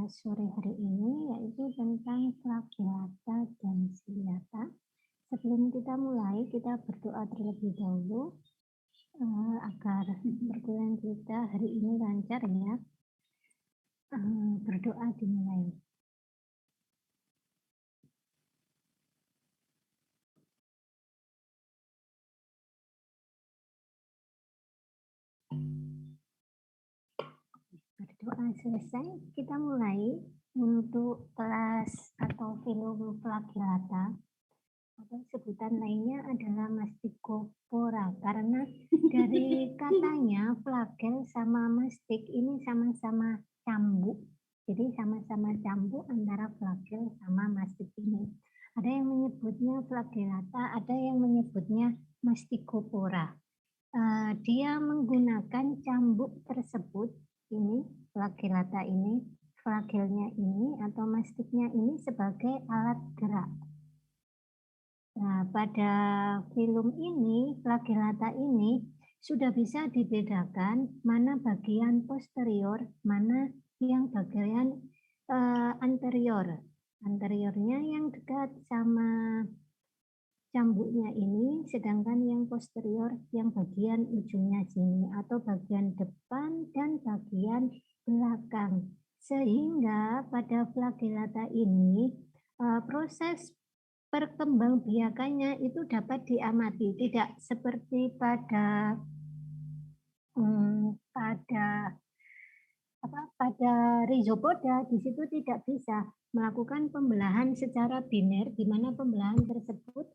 sore hari ini yaitu tentang flagellata dan ciliata. Sebelum kita mulai, kita berdoa terlebih dahulu agar perkuliahan kita hari ini lancar ya. Berdoa dimulai. Berdoa selesai, kita mulai untuk kelas atau filum flagellata. Atau sebutan lainnya adalah Masticopora, karena dari katanya flagel sama mastik ini sama-sama cambuk. Jadi sama-sama cambuk antara flagel sama mastik ini. Ada yang menyebutnya flagellata, ada yang menyebutnya Masticopora. Dia menggunakan cambuk tersebut, ini flagellata ini, flagelnya ini atau mastiknya ini sebagai alat gerak. Nah, pada film ini, flagellata ini sudah bisa dibedakan mana bagian posterior, mana yang bagian anterior. Anteriornya yang dekat sama cambuknya ini, sedangkan yang posterior yang bagian ujungnya sini atau bagian depan dan bagian belakang. Sehingga pada flagellata ini proses perkembangbiakannya itu dapat diamati, tidak seperti pada rhizopoda. Di situ tidak bisa melakukan pembelahan secara biner, di mana pembelahan tersebut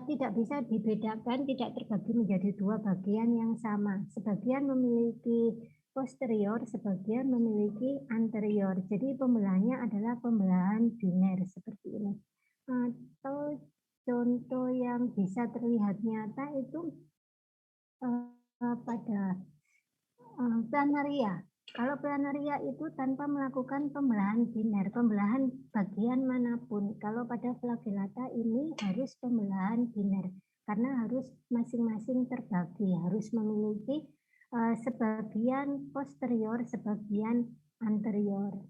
tidak bisa dibedakan, tidak terbagi menjadi dua bagian yang sama. Sebagian memiliki posterior, sebagian memiliki anterior. Jadi pembelahannya adalah pembelahan biner seperti ini. Atau contoh yang bisa terlihat nyata itu pada planaria. Kalau planaria itu tanpa melakukan pembelahan biner, pembelahan bagian manapun. Kalau pada flagellata ini harus pembelahan biner, karena harus masing-masing terbagi, harus memiliki sebagian posterior, sebagian anterior.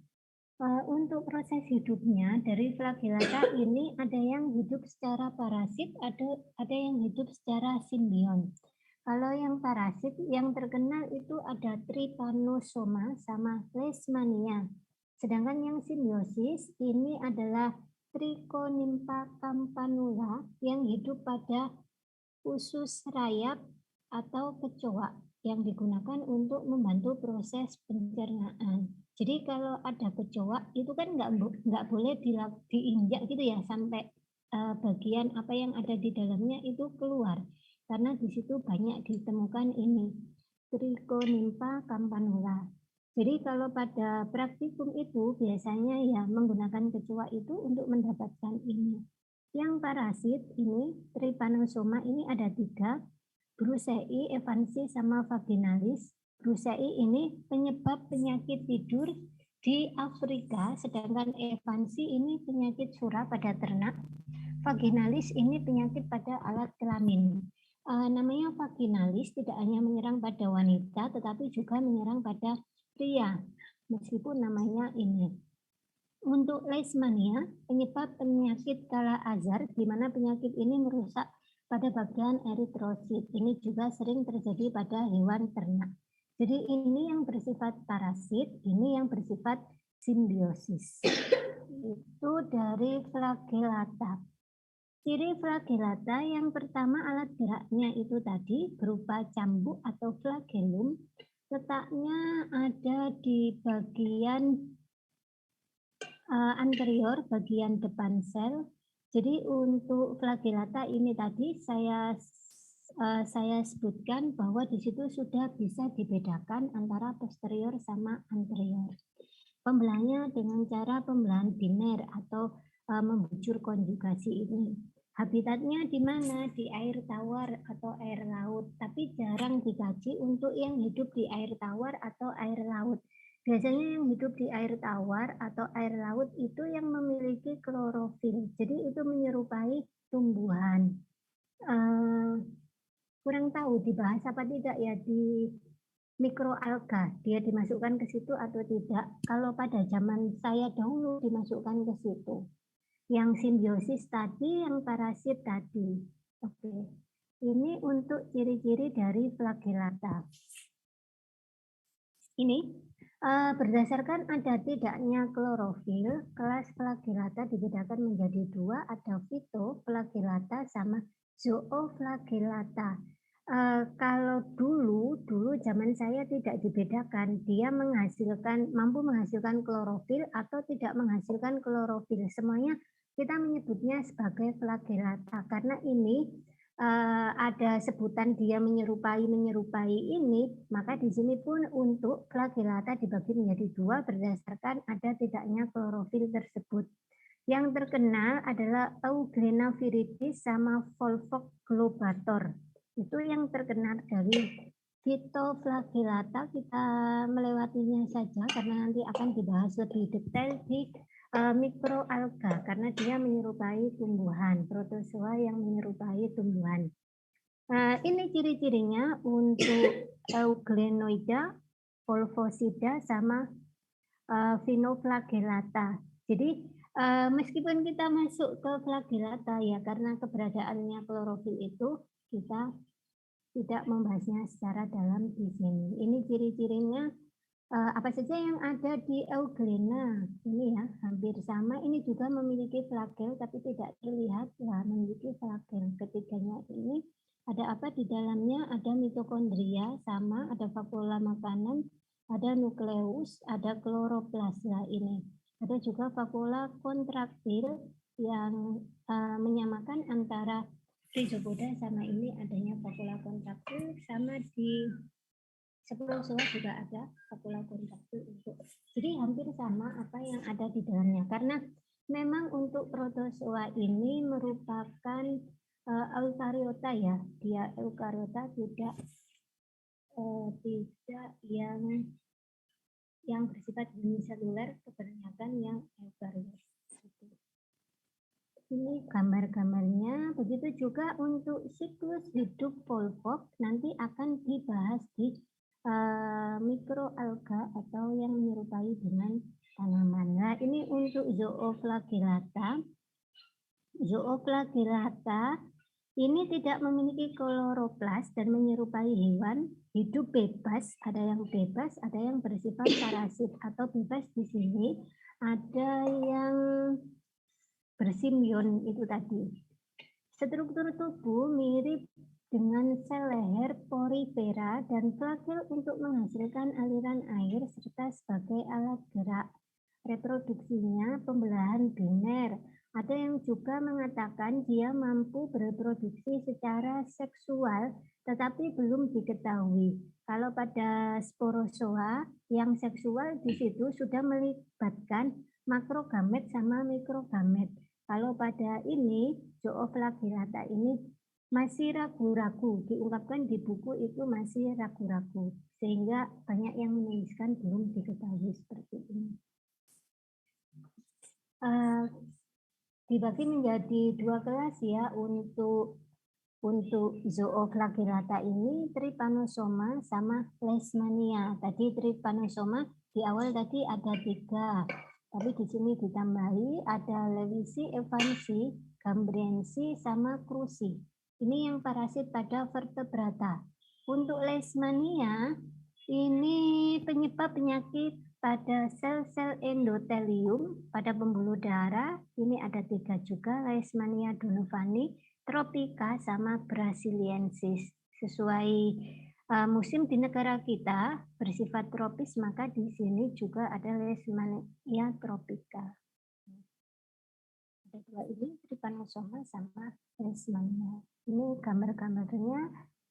Untuk proses hidupnya dari flagellata ini ada yang hidup secara parasit, ada yang hidup secara simbion. Kalau yang parasit yang terkenal itu ada Trypanosoma sama Leishmania. Sedangkan yang simbiosis ini adalah Trichonympha campanula yang hidup pada usus rayap atau kecoa yang digunakan untuk membantu proses pencernaan. Jadi kalau ada kecoa itu kan nggak boleh diinjak gitu ya sampai bagian apa yang ada di dalamnya itu keluar, karena di situ banyak ditemukan ini Trichonympha campanula. Jadi kalau pada praktikum itu biasanya ya menggunakan kecoa itu untuk mendapatkan ini. Yang parasit ini Trypanosoma ini ada 3, Brucei, Evansi, sama Vaginalis. Brucei ini penyebab penyakit tidur di Afrika, sedangkan Evansi ini penyakit surah pada ternak. Vaginalis ini penyakit pada alat kelamin. Namanya vaginalis tidak hanya menyerang pada wanita, tetapi juga menyerang pada pria, meskipun namanya ini. Untuk Leishmania, penyebab penyakit Kala-Azar, di mana penyakit ini merusak pada bagian eritrosit. Ini juga sering terjadi pada hewan ternak. Jadi ini yang bersifat parasit, ini yang bersifat simbiosis. Itu dari flagellata. Ciri flagellata yang pertama, alat geraknya itu tadi berupa cambuk atau flagellum. Letaknya ada di bagian anterior, bagian depan sel. Jadi untuk flagellata ini tadi saya sebutkan bahwa di situ sudah bisa dibedakan antara posterior sama anterior. Pembelahannya dengan cara pembelahan biner atau membujur konjugasi ini. Habitatnya di mana? Di air tawar atau air laut, tapi jarang dikaji untuk yang hidup di air tawar atau air laut. Biasanya yang hidup di air tawar atau air laut itu yang memiliki klorofil. Jadi itu menyerupai tumbuhan. Kurang tahu dibahas apa tidak ya di mikroalga, dia dimasukkan ke situ atau tidak. Kalau pada zaman saya dahulu dimasukkan ke situ. Yang simbiosis tadi, yang parasit tadi. Oke. Ini untuk ciri-ciri dari flagellata. Ini berdasarkan ada tidaknya klorofil, kelas flagellata dibedakan menjadi dua, ada phytoflagellata sama zooflagellata. Kalau dulu zaman saya tidak dibedakan, dia mampu menghasilkan klorofil atau tidak menghasilkan klorofil. Semuanya kita menyebutnya sebagai flagellata karena ini ada sebutan dia menyerupai ini, maka di sini pun untuk flagellata dibagi menjadi dua berdasarkan ada tidaknya klorofil tersebut. Yang terkenal adalah Euglena viridis sama Volvox globator. Itu yang terkenal dari phytoflagellata, kita melewatinya saja karena nanti akan dibahas lebih detail di mikroalga karena dia menyerupai tumbuhan, protozoa yang menyerupai tumbuhan. Ini ciri-cirinya untuk Euglenoida, Volvosida sama Phinoflagellata. Jadi meskipun kita masuk ke flagellata ya karena keberadaannya klorofil itu kita tidak membahasnya secara dalam di sini. Ini ciri-cirinya apa saja yang ada di Euglena ini ya hampir sama. Ini juga memiliki flagel tapi tidak terlihat ya memiliki flagel. Ketiganya ini ada apa di dalamnya? Ada mitokondria sama, ada vakuola makanan, ada nukleus, ada kloroplasma ini. Ada juga vakuola kontraktil yang menyamakan antara rhizopoda sama ini adanya vakuola kontraktil sama di sporozoa juga ada vakuola kontraktil untuk. Jadi hampir sama apa yang ada di dalamnya karena memang untuk protozoa ini merupakan eukariota ya. Dia eukariota tidak yang bersifat uniseluler, kebanyakan yang eukariot. Ini gambar-gambarnya. Begitu juga untuk siklus hidup Volvox nanti akan dibahas di mikroalga atau yang menyerupai dengan tanaman. Nah, ini untuk zooflagellata. Zooflagellata ini tidak memiliki kloroplas dan menyerupai hewan, hidup bebas, ada yang bebas, ada yang bersifat parasit atau bebas di sini, ada yang bersimbion itu tadi. Struktur tubuh mirip dengan sel leher porifera dan flagel untuk menghasilkan aliran air serta sebagai alat gerak. Reproduksinya pembelahan biner. Ada yang juga mengatakan dia mampu bereproduksi secara seksual tetapi belum diketahui. Kalau pada sporozoa yang seksual di situ sudah melibatkan makrogamet sama mikrogamet. Kalau pada ini zooflagellata ini masih ragu-ragu, diungkapkan di buku itu masih ragu-ragu, sehingga banyak yang menuliskan belum diketahui seperti ini. Dibagi menjadi dua kelas ya untuk zooflagellata ini, Trypanosoma sama Leishmania. Tadi Trypanosoma di awal tadi ada 3, tapi di sini ditambahi ada Lewisi, Evansi, Gambriensi sama Cruzi. Ini yang parasit pada vertebrata. Untuk Leishmania ini penyebab penyakit pada sel-sel endotelium pada pembuluh darah. Ini ada 3 juga, Leishmania donovani, tropika sama brasiliensis. Sesuai musim di negara kita bersifat tropis, maka di sini juga ada Leishmania tropika. Ada 2 ini, Trypanosoma sama Leishmania. Ini gambar-gambarnya.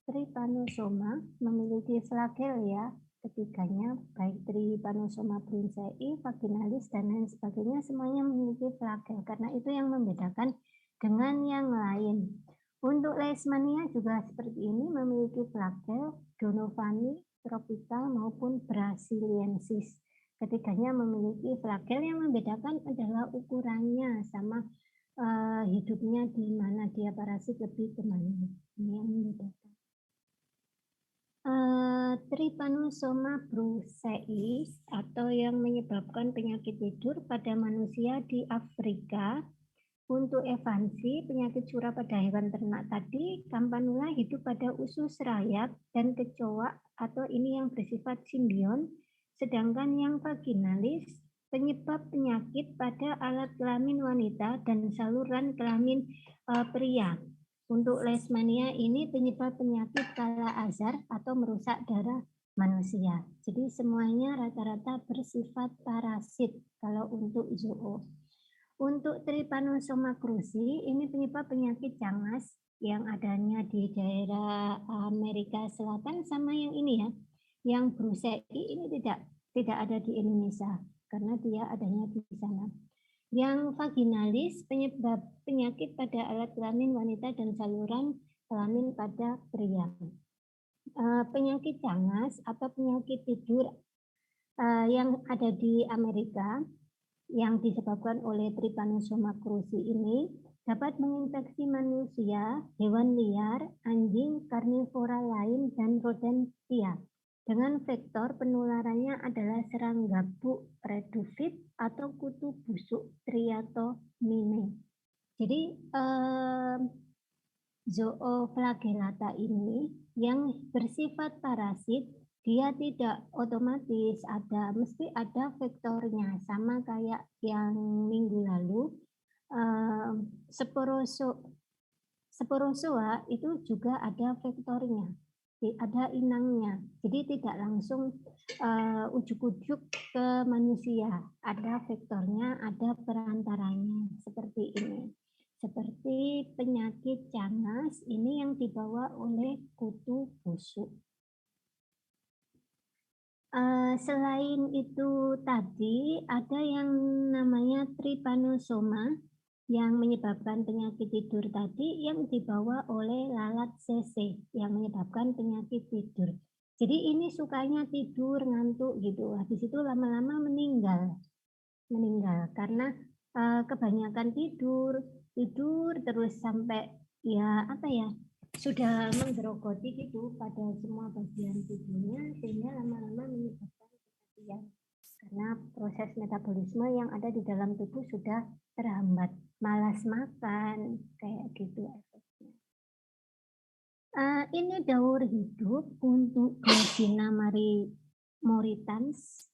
Trypanosoma memiliki flagel ya, ketiganya baik Trypanosoma brunsei, vaginalis dan lain sebagainya semuanya memiliki flagel karena itu yang membedakan dengan yang lain. Untuk Leishmania juga seperti ini memiliki flagel donovani, tropika maupun brasiliensis. Ketiganya memiliki flagel, yang membedakan adalah ukurannya sama hidupnya di mana dia parasit lebih kemana. Ini yang membedakan. Trypanosoma brucei atau yang menyebabkan penyakit tidur pada manusia di Afrika. Untuk evansi, penyakit surah pada hewan ternak tadi, Campanula hidup pada usus rayap dan kecoa atau ini yang bersifat simbion, sedangkan yang vaginalis penyebab penyakit pada alat kelamin wanita dan saluran kelamin pria. Untuk Leishmania ini penyebab penyakit kala azar atau merusak darah manusia. Jadi semuanya rata-rata bersifat parasit kalau untuk zoo. Untuk Trypanosoma cruzi ini penyebab penyakit cangas yang adanya di daerah Amerika Selatan sama yang ini ya. Yang brucei ini tidak ada di Indonesia karena dia adanya di sana. Yang vaginalis penyebab penyakit pada alat kelamin wanita dan saluran kelamin pada pria. Penyakit cangas atau penyakit tidur yang ada di Amerika yang disebabkan oleh Trypanosoma cruzi ini dapat menginfeksi manusia, hewan liar, anjing, karnivora lain, dan rodentia. Dengan vektor penularannya adalah serangga buk redufit atau kutu busuk Triatomine. Jadi zooflagellata ini yang bersifat parasit, dia tidak otomatis mesti ada vektornya, sama kayak yang minggu lalu. Sporozoa itu juga ada vektornya, ada inangnya, jadi tidak langsung ujuk-ujuk ke manusia, ada vektornya, ada perantaranya seperti ini. Seperti penyakit cangas ini yang dibawa oleh kutu busuk. Selain itu tadi ada yang namanya Trypanosoma yang menyebabkan penyakit tidur tadi yang dibawa oleh lalat CC yang menyebabkan penyakit tidur. Jadi ini sukanya tidur, ngantuk gitu. Habis itu lama-lama meninggal karena kebanyakan tidur terus sampai sudah menggerogoti gitu pada semua bagian tubuhnya sehingga lama-lama menyebabkan kematian karena proses metabolisme yang ada di dalam tubuh sudah terhambat, malas makan kayak gitu efeknya. Ini daur hidup untuk Glossina moritans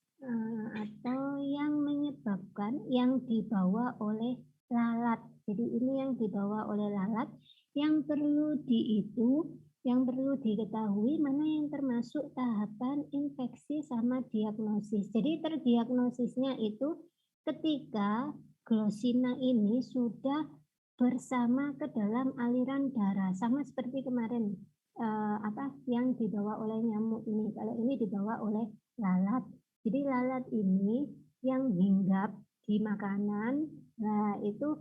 atau yang menyebabkan yang dibawa oleh lalat. Jadi ini yang dibawa oleh lalat yang perlu diketahui mana yang termasuk tahapan infeksi sama diagnosis. Jadi terdiagnosisnya itu ketika Glossina ini sudah bersama ke dalam aliran darah, sama seperti kemarin yang dibawa oleh nyamuk ini. Kalau ini dibawa oleh lalat. Jadi lalat ini yang hinggap di makanan, nah itu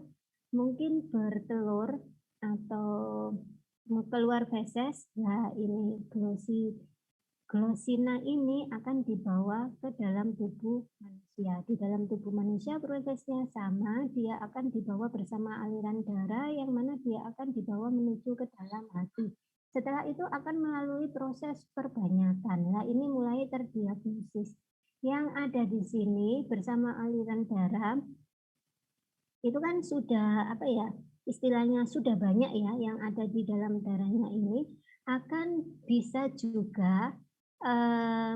mungkin bertelur atau keluar feses. Nah ini Glossina ini akan dibawa ke dalam tubuh manusia. Di dalam tubuh manusia prosesnya sama, dia akan dibawa bersama aliran darah yang mana dia akan dibawa menuju ke dalam hati. Setelah itu akan melalui proses perbanyakan. Nah ini mulai terdiagnosis. Yang ada di sini bersama aliran darah itu kan sudah istilahnya sudah banyak ya yang ada di dalam darahnya ini, akan bisa juga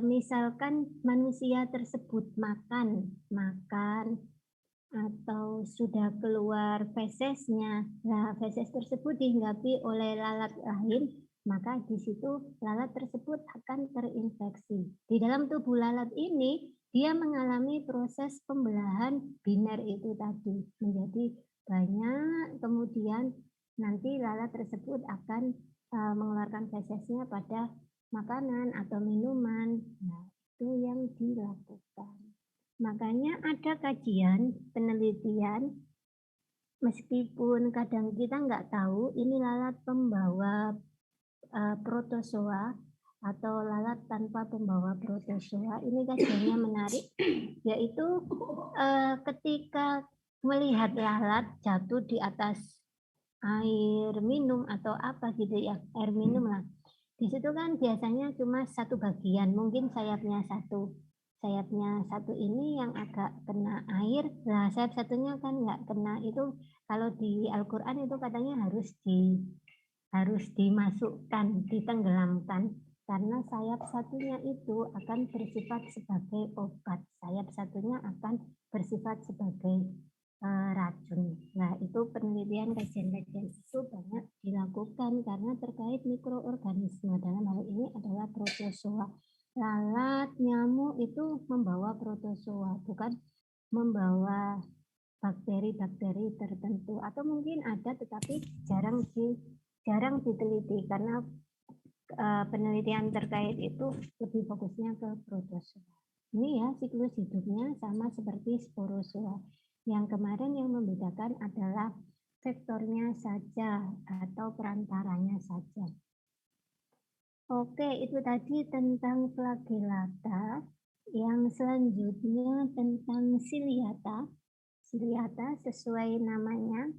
misalkan manusia tersebut makan atau sudah keluar fesesnya. Nah, feses tersebut dihinggapi oleh lalat lain, maka di situ lalat tersebut akan terinfeksi. Di dalam tubuh lalat ini dia mengalami proses pembelahan biner itu tadi menjadi banyak, kemudian nanti lalat tersebut akan mengeluarkan fesesnya pada makanan atau minuman. Nah, itu yang dilakukan. Makanya ada kajian, penelitian, meskipun kadang kita nggak tahu ini lalat pembawa protozoa atau lalat tanpa pembawa protozoa. Ini kajiannya menarik, yaitu ketika melihat lalat jatuh di atas air minum atau apa gitu ya, air minum lah. Di situ kan biasanya cuma satu bagian, mungkin sayapnya satu. Sayapnya satu ini yang agak kena air, lah sayap satunya kan nggak kena. Itu kalau di Al-Qur'an itu katanya harus dimasukkan, ditenggelamkan, karena sayap satunya itu akan bersifat sebagai obat, sayap satunya akan bersifat sebagai racun. Nah, itu penelitian kajian-kajian itu banyak dilakukan karena terkait mikroorganisme. Dalam hal ini adalah protozoa. Lalat, nyamuk itu membawa protozoa, bukan membawa bakteri-bakteri tertentu. Atau mungkin ada tetapi jarang diteliti karena penelitian terkait itu lebih fokusnya ke protozoa. Ini ya siklus hidupnya sama seperti sporozoa. Yang kemarin yang membedakan adalah vektornya saja atau perantaranya saja. Oke, itu tadi tentang flagellata. Yang selanjutnya tentang ciliata. Ciliata sesuai namanya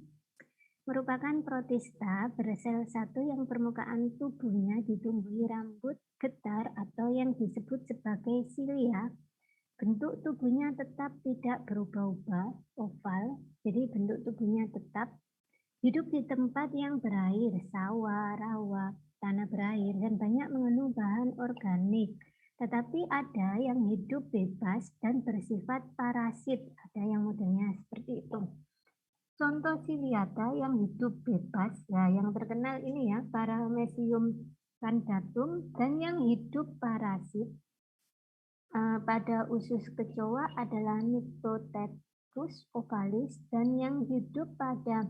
merupakan protista bersel satu yang permukaan tubuhnya ditumbuhi rambut getar atau yang disebut sebagai silia. Bentuk tubuhnya tetap tidak berubah-ubah, oval, jadi bentuk tubuhnya tetap. Hidup di tempat yang berair, sawah, rawa, tanah berair, dan banyak mengandung bahan organik. Tetapi ada yang hidup bebas dan bersifat parasit. Ada yang modelnya seperti itu. Contoh ciliata yang hidup bebas, ya yang terkenal ini ya, Paramecium candatum, dan yang hidup parasit pada usus kecoa adalah Nyctotegus ovalis, dan yang hidup pada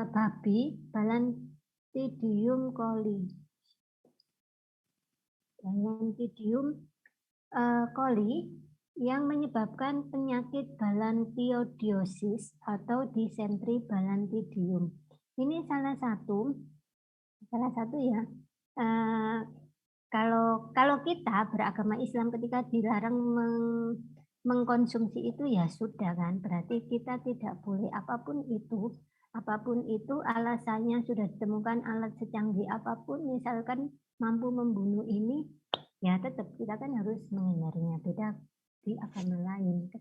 babi Balantidium coli. Balantidium coli yang menyebabkan penyakit balantiodiosis atau disentri balantidium. Ini salah satu ya. Kalau kita beragama Islam ketika dilarang mengkonsumsi itu ya sudah kan, berarti kita tidak boleh apapun itu alasannya sudah ditemukan alat secanggih apapun, misalkan mampu membunuh ini, ya tetap kita kan harus menghindarinya. Beda di agama lain,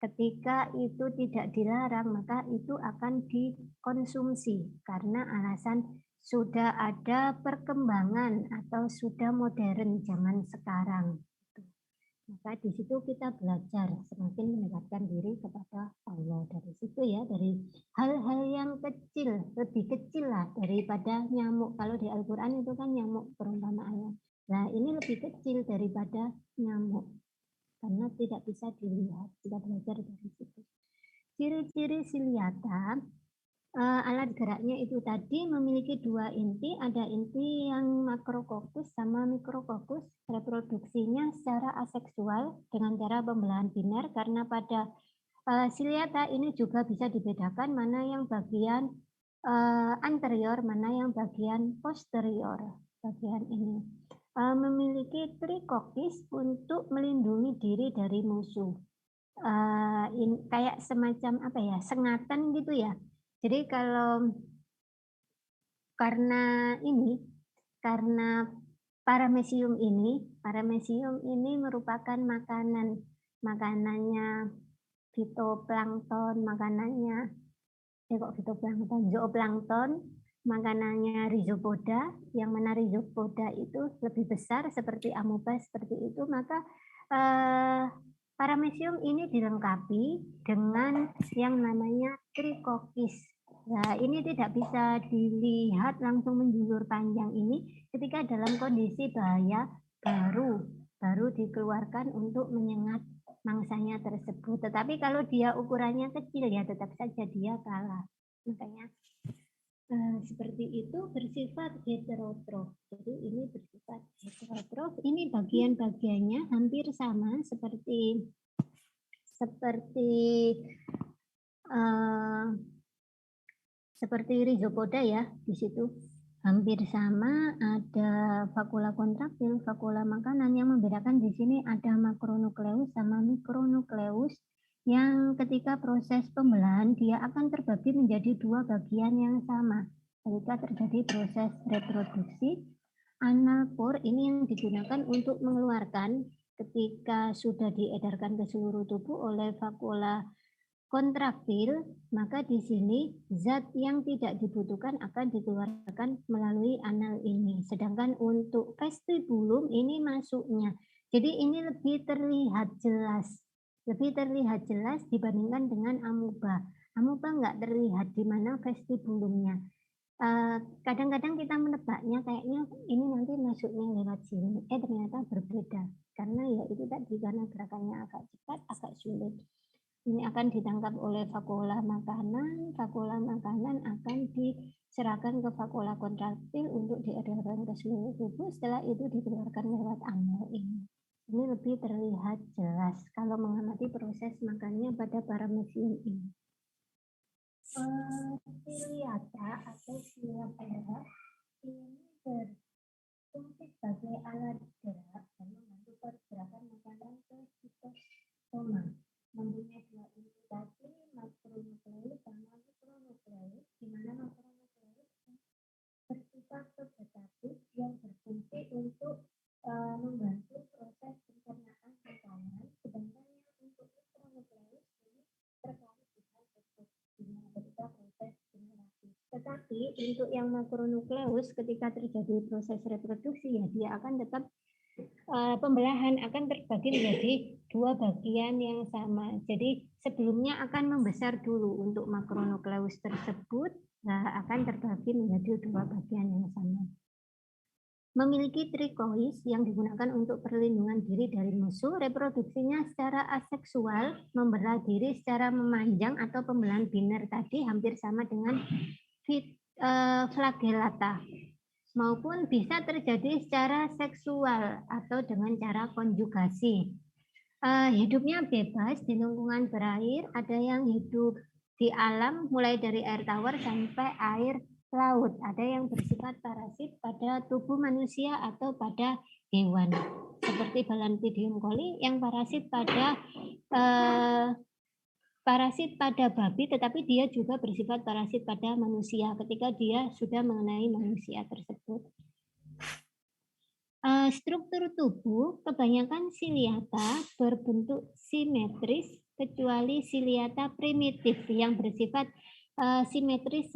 ketika itu tidak dilarang, maka itu akan dikonsumsi karena alasan sudah ada perkembangan atau sudah modern zaman sekarang. Maka di situ kita belajar semakin mendekatkan diri kepada Allah. Dari situ ya, dari hal-hal yang kecil, lebih kecil lah daripada nyamuk. Kalau di Al-Quran itu kan nyamuk perumpamaannya. Nah, ini lebih kecil daripada nyamuk karena tidak bisa dilihat. Kita belajar dari situ. Ciri-ciri ciliata, alat geraknya itu tadi memiliki dua inti, ada inti yang makrokokus sama mikrokokus. Reproduksinya secara aseksual dengan cara pembelahan biner, karena pada ciliata ini juga bisa dibedakan mana yang bagian anterior, mana yang bagian posterior. Bagian ini memiliki trikokis untuk melindungi diri dari musuh. Kayak semacam apa ya, sengatan gitu ya. Jadi karena paramecium ini merupakan makanannya fitoplankton, zooplankton, makanannya rhizopoda, yang mana rhizopoda itu lebih besar seperti amoeba seperti itu, maka paramecium ini dilengkapi dengan yang namanya trikokis. Nah, ini tidak bisa dilihat langsung menjulur panjang ini ketika dalam kondisi bahaya baru dikeluarkan untuk menyengat mangsanya tersebut. Tetapi kalau dia ukurannya kecil ya tetap saja dia kalah. Makanya seperti itu bersifat heterotrof. Jadi ini bersifat heterotrof. Ini bagian-bagiannya hampir sama seperti rhizopoda ya, di situ hampir sama, ada vakula kontraktil, vakula makanan. Yang membedakan di sini ada makronukleus sama mikronukleus, yang ketika proses pembelahan dia akan terbagi menjadi dua bagian yang sama. ketika terjadi proses reproduksi. Anal pore ini yang digunakan untuk mengeluarkan ketika sudah diedarkan ke seluruh tubuh oleh vakula kontraktil, maka di sini zat yang tidak dibutuhkan akan dikeluarkan melalui anal ini. Sedangkan untuk vestibulum ini masuknya. Jadi ini lebih terlihat jelas dibandingkan dengan amuba. Amuba nggak terlihat di mana vestibulumnya. Kadang-kadang kita menebaknya kayaknya ini nanti masuknya lewat sini, ternyata berbeda. Karena ya itu tadi, karena gerakannya agak cepat, agak sulit. Ini akan ditangkap oleh vakula makanan akan diserahkan ke vakula kontraktil untuk diedarkan ke seluruh tubuh, setelah itu dikeluarkan lewat anal ini. Ini lebih terlihat jelas kalau mengamati proses makannya pada paramecium ini. Ciliata atau cilia perak ini berfungsi sebagai alat gerak dan membantu pergerakan makanan ke sitosoma. Mempunyai dua inti tadi, makronukleus sama mikronukleus, di mana makronukleus bersifat vegetatif yang berfungsi untuk membantu proses pencernaan makanan, sedangkan yang untuk mikronukleus ini terkait dengan ketika proses generasi. Tetapi untuk yang makronukleus ketika terjadi proses reproduksi ya dia akan tetap pembelahan akan terbagi menjadi dua bagian yang sama. Jadi sebelumnya akan membesar dulu untuk makronukleus tersebut, akan terbagi menjadi dua bagian yang sama. Memiliki trikois yang digunakan untuk perlindungan diri dari musuh, reproduksinya secara aseksual, membelah diri secara memanjang atau pembelahan biner tadi hampir sama dengan flagellata, maupun bisa terjadi secara seksual atau dengan cara konjugasi. Hidupnya bebas di lingkungan berair, ada yang hidup di alam mulai dari air tawar sampai air laut, ada yang bersifat parasit pada tubuh manusia atau pada hewan, seperti Balantidium coli yang parasit pada babi, tetapi dia juga bersifat parasit pada manusia ketika dia sudah mengenai manusia tersebut. Struktur tubuh kebanyakan ciliata berbentuk simetris kecuali ciliata primitif yang bersifat simetris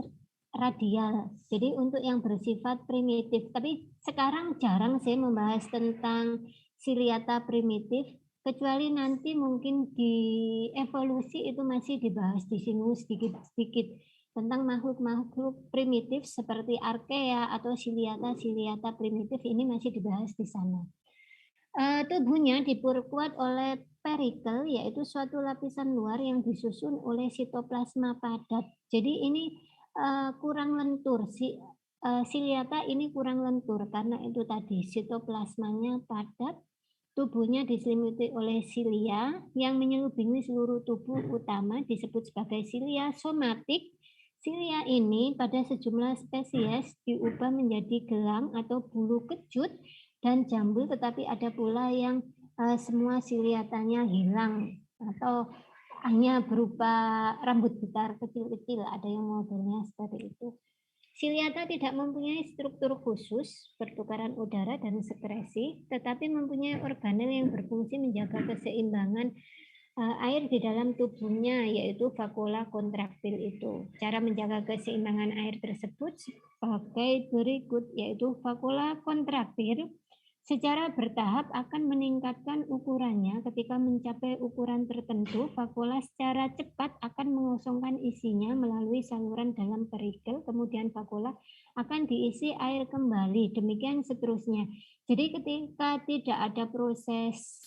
radial. Jadi untuk yang bersifat primitif, tapi sekarang jarang saya membahas tentang ciliata primitif, kecuali nanti mungkin di evolusi itu masih dibahas, disinggung sedikit-sedikit tentang makhluk-makhluk primitif seperti Archaea atau ciliata primitif, ini masih dibahas di sana. Tubuhnya diperkuat oleh perikel, yaitu suatu lapisan luar yang disusun oleh sitoplasma padat. Jadi ini kurang lentur, ciliata ini kurang lentur karena itu tadi sitoplasmanya padat. Tubuhnya diselimuti oleh silia yang menyelubungi seluruh tubuh utama, disebut sebagai silia somatik. Silia ini pada sejumlah spesies diubah menjadi gelang atau bulu kejut dan jambul, tetapi ada pula yang semua ciliatanya hilang atau hanya berupa rambut gitar kecil-kecil, ada yang modelnya seperti itu. Ciliata tidak mempunyai struktur khusus, pertukaran udara dan sekresi, tetapi mempunyai organel yang berfungsi menjaga keseimbangan air di dalam tubuhnya, yaitu vakula kontraktil itu. Cara menjaga keseimbangan air tersebut sebagai berikut, yaitu vakula kontraktil secara bertahap akan meningkatkan ukurannya. Ketika mencapai ukuran tertentu, vakula secara cepat akan mengosongkan isinya melalui saluran dalam perikel, kemudian vakula akan diisi air kembali, demikian seterusnya. Jadi ketika tidak ada proses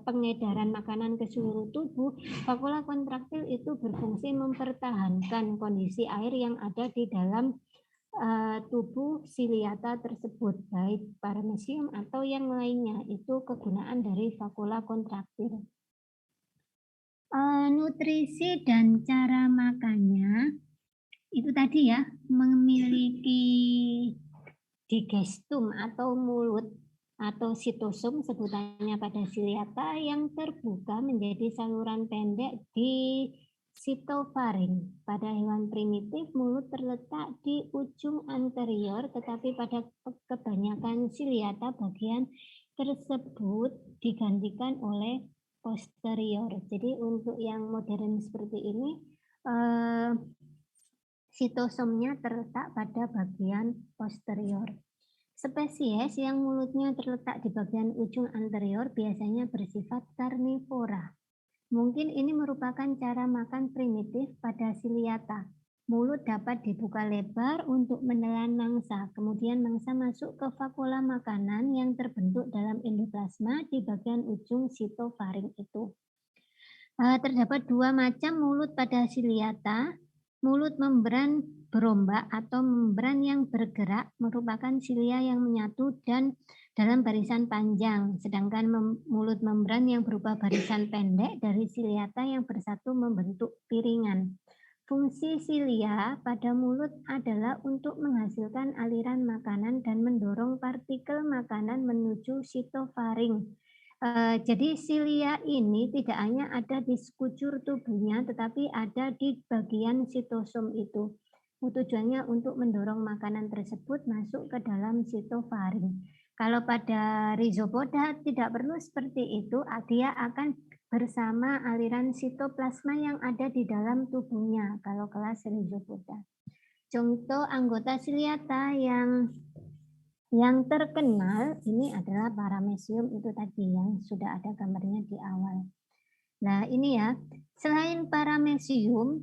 pengedaran makanan ke seluruh tubuh, vakula kontraktil itu berfungsi mempertahankan kondisi air yang ada di dalam tubuh ciliata tersebut, baik paramecium atau yang lainnya. Itu kegunaan dari vakula kontraktil. Nutrisi dan cara makannya itu tadi ya, memiliki digestum atau mulut atau sitosum sebutannya pada ciliata yang terbuka menjadi saluran pendek di Sitofaring. Pada hewan primitif, mulut terletak di ujung anterior, tetapi pada kebanyakan siliata bagian tersebut digantikan oleh posterior. Jadi untuk yang modern seperti ini, eh, sitosomnya terletak pada bagian posterior. Spesies yang mulutnya terletak di bagian ujung anterior biasanya bersifat karnivora. Mungkin ini merupakan cara makan primitif pada siliata. Mulut dapat dibuka lebar untuk menelan mangsa, kemudian mangsa masuk ke vakuola makanan yang terbentuk dalam endoplasma di bagian ujung sitofaring itu. Terdapat dua macam mulut pada siliata. Mulut membran berombak atau membran yang bergerak merupakan silia yang menyatu dan dalam barisan panjang, sedangkan mulut membran yang berupa barisan pendek dari siliata yang bersatu membentuk piringan. Fungsi silia pada mulut adalah untuk menghasilkan aliran makanan dan mendorong partikel makanan menuju sitofaring. Jadi silia ini tidak hanya ada di sekujur tubuhnya, tetapi ada di bagian sitosom itu. Tujuannya untuk mendorong makanan tersebut masuk ke dalam sitofaring. Kalau pada rhizopoda tidak perlu seperti itu, dia akan bersama aliran sitoplasma yang ada di dalam tubuhnya kalau kelas rhizopoda. Contoh anggota siliata yang terkenal ini adalah paramecium itu tadi yang sudah ada gambarnya di awal. Nah ini ya, selain paramecium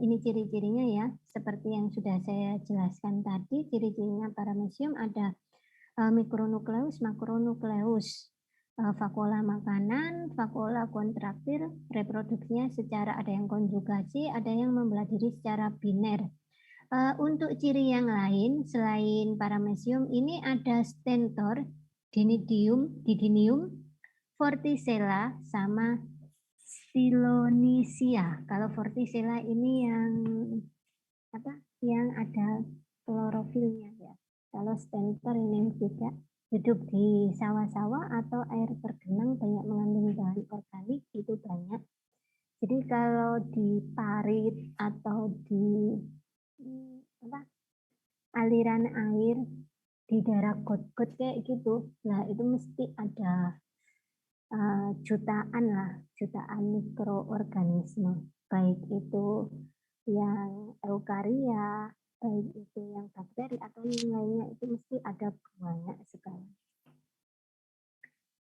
ini ciri-cirinya ya, seperti yang sudah saya jelaskan tadi, ciri-cirinya paramecium ada mikronukleus, makronukleus, vakuola makanan, vakuola kontraktil, reproduksinya secara ada yang konjugasi, ada yang membelah diri secara biner. Untuk ciri yang lain selain paramecium ini ada stentor, didinium, vorticella sama stylonysia. Kalau vorticella ini yang apa? Yang ada klorofilnya ya. Kalau stentor ini tidak, hidup di sawah-sawah atau air tergenang banyak mengandung bahan organik itu banyak. Jadi kalau di parit atau di aliran air di daerah got-got kayak gitu, nah itu mesti ada jutaan mikroorganisme, baik itu yang eukaria, baik itu yang bakteri atau yang lainnya, itu mesti ada banyak sekali.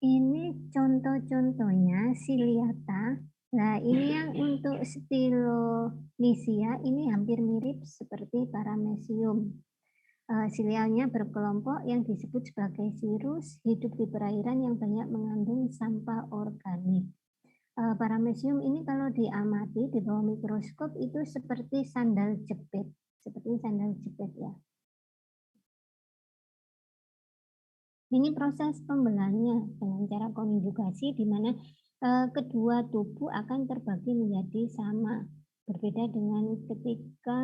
Ini contoh-contohnya siliata. Nah, ini yang untuk stylonysia ini hampir mirip seperti paramecium. Silianya berkelompok yang disebut sebagai cirrus, hidup di perairan yang banyak mengandung sampah organik. Paramecium ini kalau diamati di bawah mikroskop itu seperti sandal jepit ya. Ini proses pembelahannya dengan cara konjugasi di mana kedua tubuh akan terbagi menjadi sama. Berbeda dengan ketika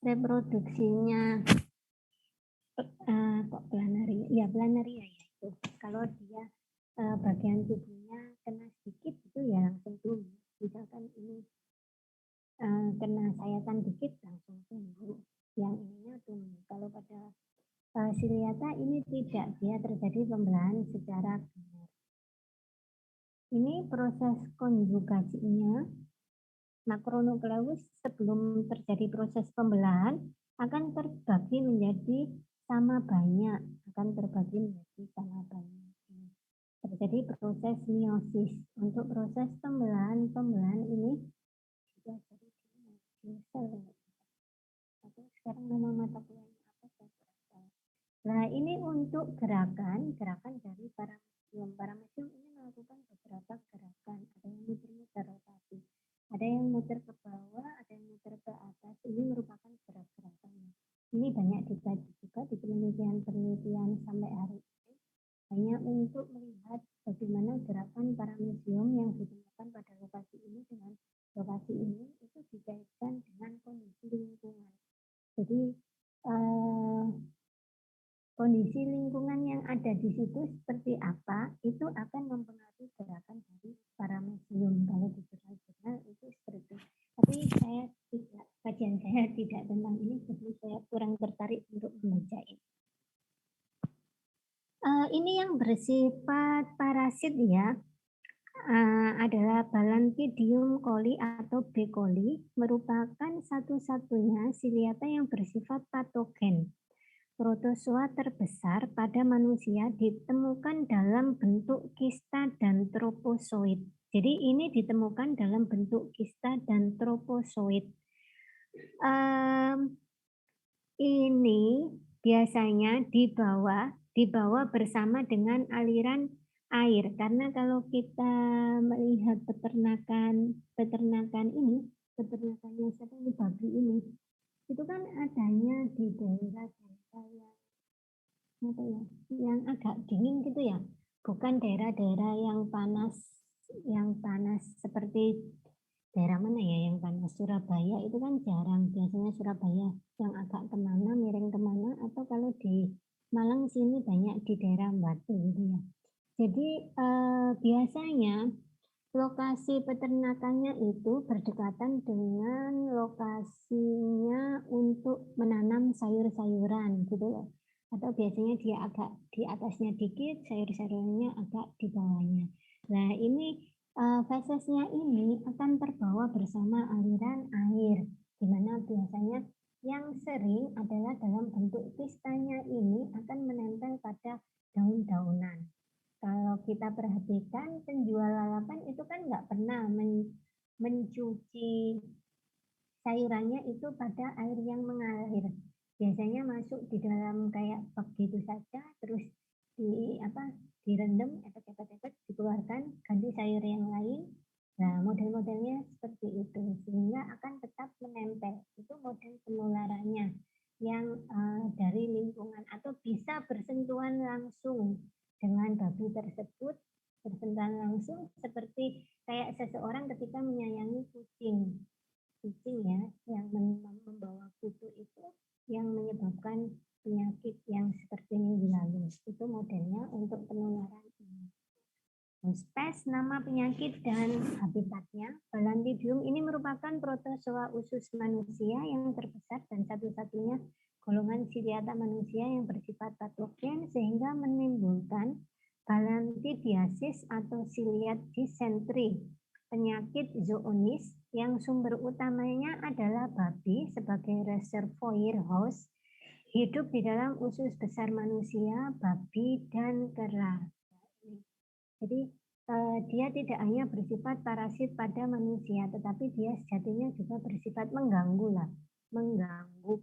reproduksinya kok planaria? Ya planaria ya itu. Kalau dia bagian tubuhnya kena sedikit itu ya langsung tumbuh. Misalkan ini kena sayatan dikit langsung tumbuh. Yang ininya tumbuh. Kalau pada siliata ini tidak, dia terjadi pembelahan secara benar. Ini proses konjugasinya. Makronukleus sebelum terjadi proses pembelahan akan terbagi menjadi sama banyak, terjadi proses meiosis. Untuk proses pembelahan ini sudah jadi di sel. Sekarang nama mata kuliahnya apa saya kurang tahu. Nah ini untuk gerakan dari paramecium ini melakukan beberapa gerakan, ada yang muter-muter rotasi, ada yang muter ke bawah, ada yang muter ke atas. Ini merupakan gerak-gerakannya. Ini banyak dikaji juga di penelitian sampai hari ini, hanya untuk melihat bagaimana gerakan paramecium yang ditemukan pada lokasi ini dengan lokasi ini itu dikaitkan dengan kondisi lingkungan. Jadi kondisi lingkungan yang ada di situ seperti apa, itu akan mempengaruhi gerakan dari paramecium. Kalau di jurnal-jurnal itu seperti itu. Tapi kajian saya tidak tentang ini, jadi saya kurang tertarik untuk membaca ini. Ini yang bersifat parasit ya, adalah Balantidium coli atau B. coli, merupakan satu-satunya siliata yang bersifat patogen. Protozoa terbesar pada manusia ditemukan dalam bentuk kista dan tropozoid. Jadi ini ditemukan dalam bentuk kista dan tropozoid. Ini biasanya dibawa bersama dengan aliran air, karena kalau kita melihat peternakannya siapa ini, babi ini, itu kan adanya di daerah-daerah yang agak dingin gitu ya, bukan daerah-daerah yang panas seperti daerah mana ya yang panas. Surabaya itu kan jarang, biasanya Surabaya yang agak kemana, miring kemana, atau kalau di Malang sini banyak di daerah Batu gitu ya. Jadi biasanya lokasi peternakannya itu berdekatan dengan lokasinya untuk menanam sayur-sayuran gitu loh. Atau biasanya dia agak di atasnya dikit, sayur-sayurannya agak di bawahnya. Nah ini fesesnya ini akan terbawa bersama aliran air, di mana biasanya yang sering adalah dalam bentuk kistanya ini akan menempel pada daun-daunan. Kalau kita perhatikan penjual lalapan itu kan nggak pernah mencuci sayurannya itu pada air yang mengalir. Biasanya masuk di dalam kayak begitu saja, terus direndam, epet-epet, dikeluarkan, ganti sayur yang lain. Nah, model-modelnya seperti itu, sehingga akan tetap menempel. Itu model penularannya yang dari lingkungan atau bisa bersentuhan langsung dengan babi tersebut, bersentuhan langsung seperti kayak seseorang ketika menyayangi kucing ya, yang membawa kutu itu yang menyebabkan penyakit yang seperti minggu lalu. Itu modelnya untuk penularan ini. Spes, nama penyakit dan habitatnya. Balantidium ini merupakan protozoa usus manusia yang terbesar dan satu-satunya golongan siliata manusia yang bersifat patogen sehingga menimbulkan balantidiasis atau ciliat dysentery, penyakit zoonis yang sumber utamanya adalah babi sebagai reservoir host, hidup di dalam usus besar manusia, babi, dan kera. Jadi dia tidak hanya bersifat parasit pada manusia, tetapi dia sejatinya juga bersifat mengganggu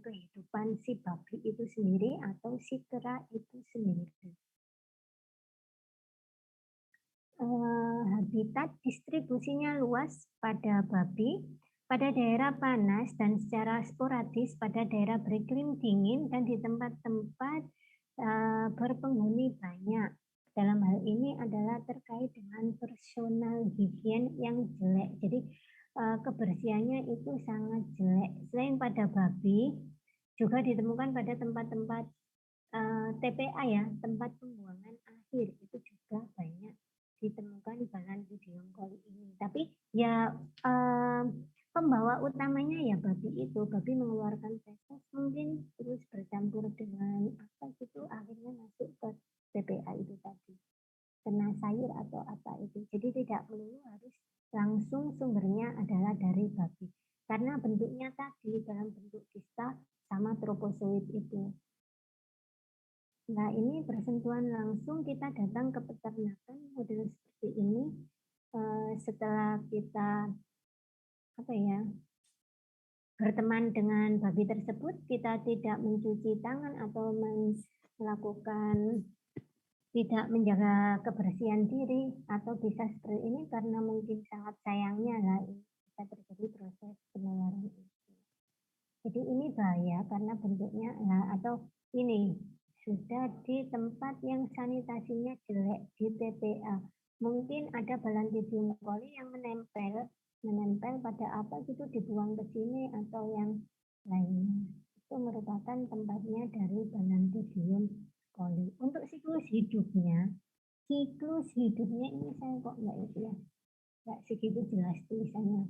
kehidupan si babi itu sendiri atau si kera itu sendiri. Habitat distribusinya luas pada babi, pada daerah panas dan secara sporadis pada daerah beriklim dingin dan di tempat-tempat berpenghuni banyak. Dalam hal ini adalah terkait dengan personal higien yang jelek. Jadi kebersihannya itu sangat jelek. Selain pada babi, juga ditemukan pada tempat-tempat TPA ya, tempat pembuangan akhir itu juga banyak ditemukan Balantidium coli ini. Tapi ya pembawa utamanya ya babi itu. Babi mengeluarkan feses mungkin terus bercampur dengan apa gitu akhirnya masuk ke TPA itu tadi. Kena sayur atau apa itu. Jadi tidak melulu harus langsung sumbernya adalah dari babi. Karena bentuknya tadi dalam bentuk kista sama tropozoid itu. Nah, ini bersentuhan langsung kita datang ke peternakan model seperti ini setelah kita berteman dengan babi tersebut, kita tidak mencuci tangan atau melakukan tidak menjaga kebersihan diri atau bisa seperti ini karena mungkin sangat sayangnya lah bisa terjadi proses penularan itu. Jadi ini bahaya karena bentuknya atau ini sudah di tempat yang sanitasinya jelek di TPA. Mungkin ada Balantidium coli yang menempel pada apa gitu dibuang ke sini atau yang lainnya. Itu merupakan tempatnya dari Balantidium coli. Untuk siklus hidupnya ini saya kok nggak itu ya, nggak segitu jelas tulisannya.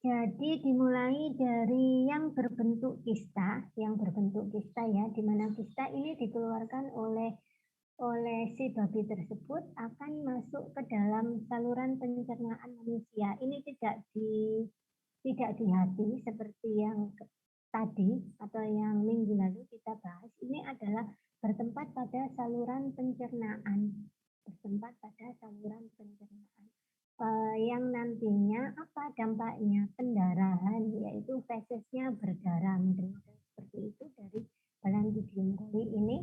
Jadi dimulai dari yang berbentuk kista ya, di mana kista ini dikeluarkan oleh si babi tersebut akan masuk ke dalam saluran pencernaan manusia. Ini tidak di hati seperti yang tadi atau yang minggu lalu kita bahas. Ini adalah bertempat pada saluran pencernaan. Yang nantinya apa dampaknya? Pendarahan, yaitu fesesnya berdarah, seperti itu dari Balantidium coli ini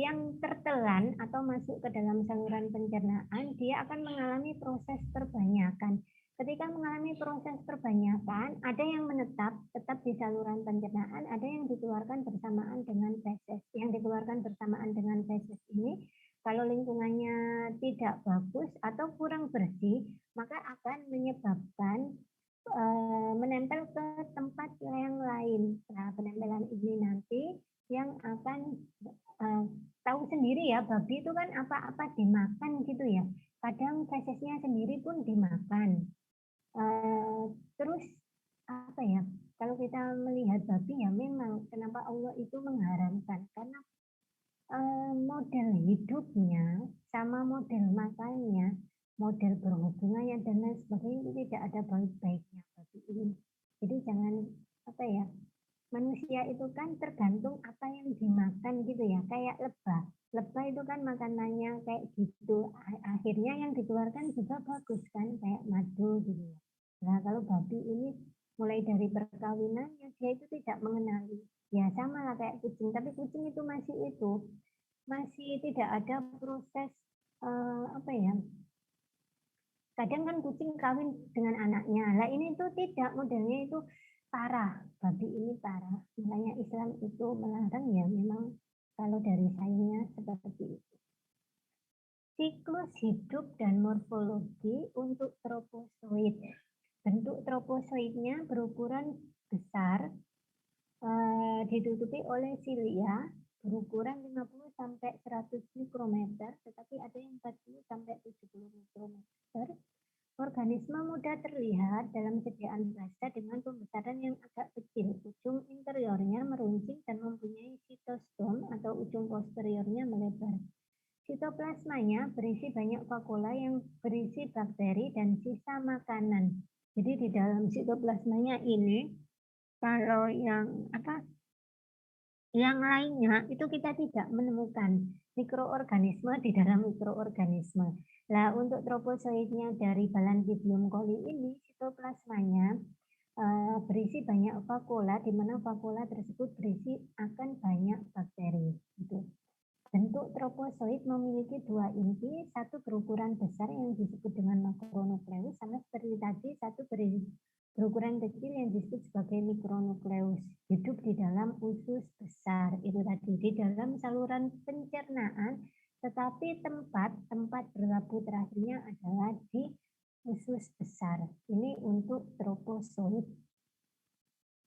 yang tertelan atau masuk ke dalam saluran pencernaan, dia akan mengalami proses perbanyakan. Ketika mengalami proses perbanyakan, ada yang tetap di saluran pencernaan, ada yang dikeluarkan bersamaan dengan feses. Yang dikeluarkan bersamaan dengan feses ini, kalau lingkungannya tidak bagus atau kurang bersih, maka akan menyebabkan menempel ke tempat yang lain. Nah, penempelan ini nanti yang akan tahu sendiri ya, babi itu kan apa-apa dimakan gitu ya. Kadang fesesnya sendiri pun dimakan. Terus apa ya? Kalau kita melihat babi ya memang kenapa Allah itu mengharamkan, karena model hidupnya sama model makannya, model berhubungannya dan lain sebagainya itu tidak ada baik-baiknya babi ini. Jadi jangan apa ya, manusia itu kan tergantung apa yang dimakan gitu ya, kayak lebah. Lebah itu kan makanannya kayak gitu, akhirnya yang dikeluarkan juga bagus kan, kayak madu gitu ya. Nah kalau babi ini mulai dari perkawinannya dia itu tidak mengenali, ya sama lah kayak kucing, tapi kucing itu masih tidak ada proses apa ya, kadang kan kucing kawin dengan anaknya, lah ini tuh tidak, modelnya itu parah, babi ini parah, makanya Islam itu melarang ya memang kalau dari sayangnya seperti itu. Siklus hidup dan morfologi untuk tropozoid. Bentuk tropozoidnya berukuran besar, ditutupi oleh silia berukuran 50 sampai 100 mikrometer, tetapi ada yang 40 sampai 70 mikrometer. Organisme mudah terlihat dalam sediaan plasma dengan pembesaran yang agak kecil. Ujung interiornya meruncing dan mempunyai sitostom atau ujung posteriornya melebar. Sitoplasmanya berisi banyak vakuola yang berisi bakteri dan sisa makanan. Jadi di dalam sitoplasmanya ini, kalau yang lainnya itu kita tidak menemukan mikroorganisme di dalam mikroorganisme. Nah, untuk tropozoidnya dari Balantidium coli ini, sitoplasmanya berisi banyak vakuola, di mana vakuola tersebut berisi akan banyak bakteri. Gitu. Bentuk tropozoid memiliki dua inti, satu berukuran besar yang disebut dengan makronukleus, sama seperti tadi satu berukuran kecil yang disebut sebagai mikronukleus. Hidup di dalam usus besar, itu tadi di dalam saluran pencernaan, tetapi tempat berlabuh terakhirnya adalah di usus besar. Ini untuk tropozoid.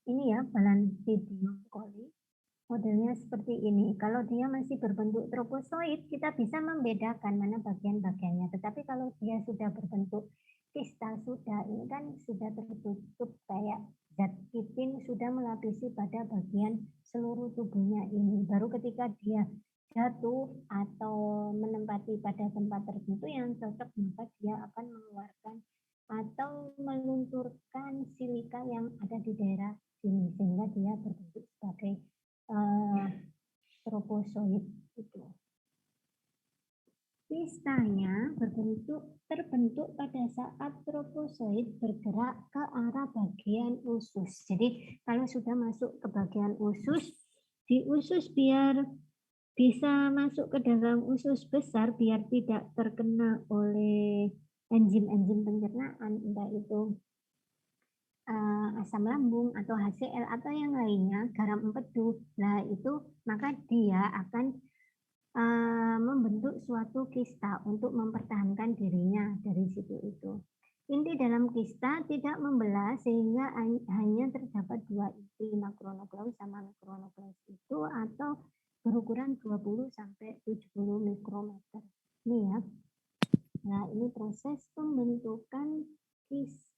Ini ya Balantidium coli. Modelnya seperti ini. Kalau dia masih berbentuk tropozoid, kita bisa membedakan mana bagian-bagiannya. Tetapi kalau dia sudah berbentuk kista, ini kan sudah tertutup kayak zat kitin sudah melapisi pada bagian seluruh tubuhnya ini. Baru ketika dia jatuh atau menempati pada tempat tertentu yang cocok, maka dia akan mengeluarkan atau melunturkan silika yang ada di daerah sini, sehingga dia berbentuk sebagai tropozoid itu. Kistanya terbentuk pada saat tropozoid bergerak ke arah bagian usus. Jadi kalau sudah masuk ke bagian usus, di usus biar bisa masuk ke dalam usus besar, biar tidak terkena oleh enzim-enzim pencernaan, entah itu asam lambung atau HCl atau yang lainnya, garam empedu. Nah itu maka dia akan membentuk suatu kista untuk mempertahankan dirinya dari situ itu. Inti dalam kista tidak membelah sehingga hanya terdapat dua inti, makronukleus sama mikronukleus itu atau berukuran 20 sampai 70 mikrometer. Ini ya. Nah, ini proses pembentukan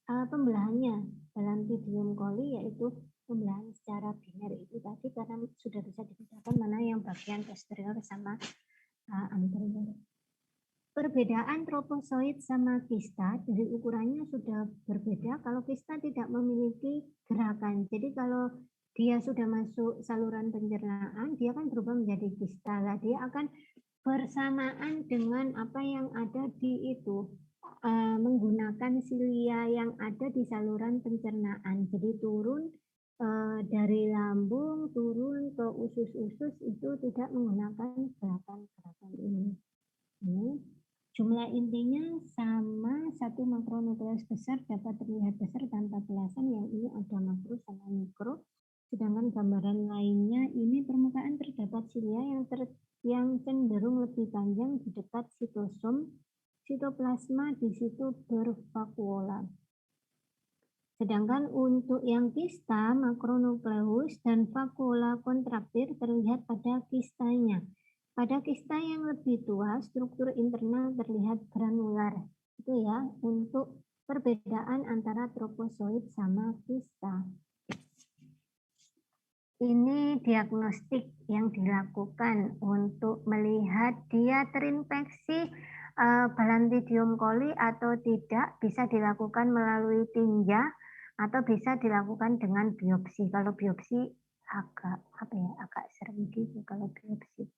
pembelahannya Balantidium coli, yaitu pembelahan secara biner itu tadi, karena sudah bisa dibedakan mana yang bagian posterior sama anterior. Perbedaan tropozoid sama kista dari ukurannya sudah berbeda. Kalau kista tidak memiliki gerakan, jadi kalau dia sudah masuk saluran pencernaan, dia kan berubah menjadi kista. Lah, dia akan bersamaan dengan apa yang ada di itu, menggunakan silia yang ada di saluran pencernaan. Jadi turun dari lambung, turun ke usus-usus, itu tidak menggunakan gerakan-gerakan ini. Jumlah intinya sama, satu makronukleus besar dapat terlihat besar tanpa kelasan, yang ini ada makro sama mikro. Sedangkan gambaran lainnya ini permukaan terdapat silia yang cenderung lebih panjang di dekat sitosom, sitoplasma di situ bervakuola. Sedangkan untuk yang kista, makronukleus dan vakuola kontraktir terlihat pada kistanya. Pada kista yang lebih tua, struktur internal terlihat granular. Itu ya, untuk perbedaan antara tropozoid sama kista. Ini diagnostik yang dilakukan untuk melihat dia terinfeksi Balantidium coli atau tidak, bisa dilakukan melalui tinja atau bisa dilakukan dengan biopsi. Kalau biopsi agak sering gitu kalau biopsi.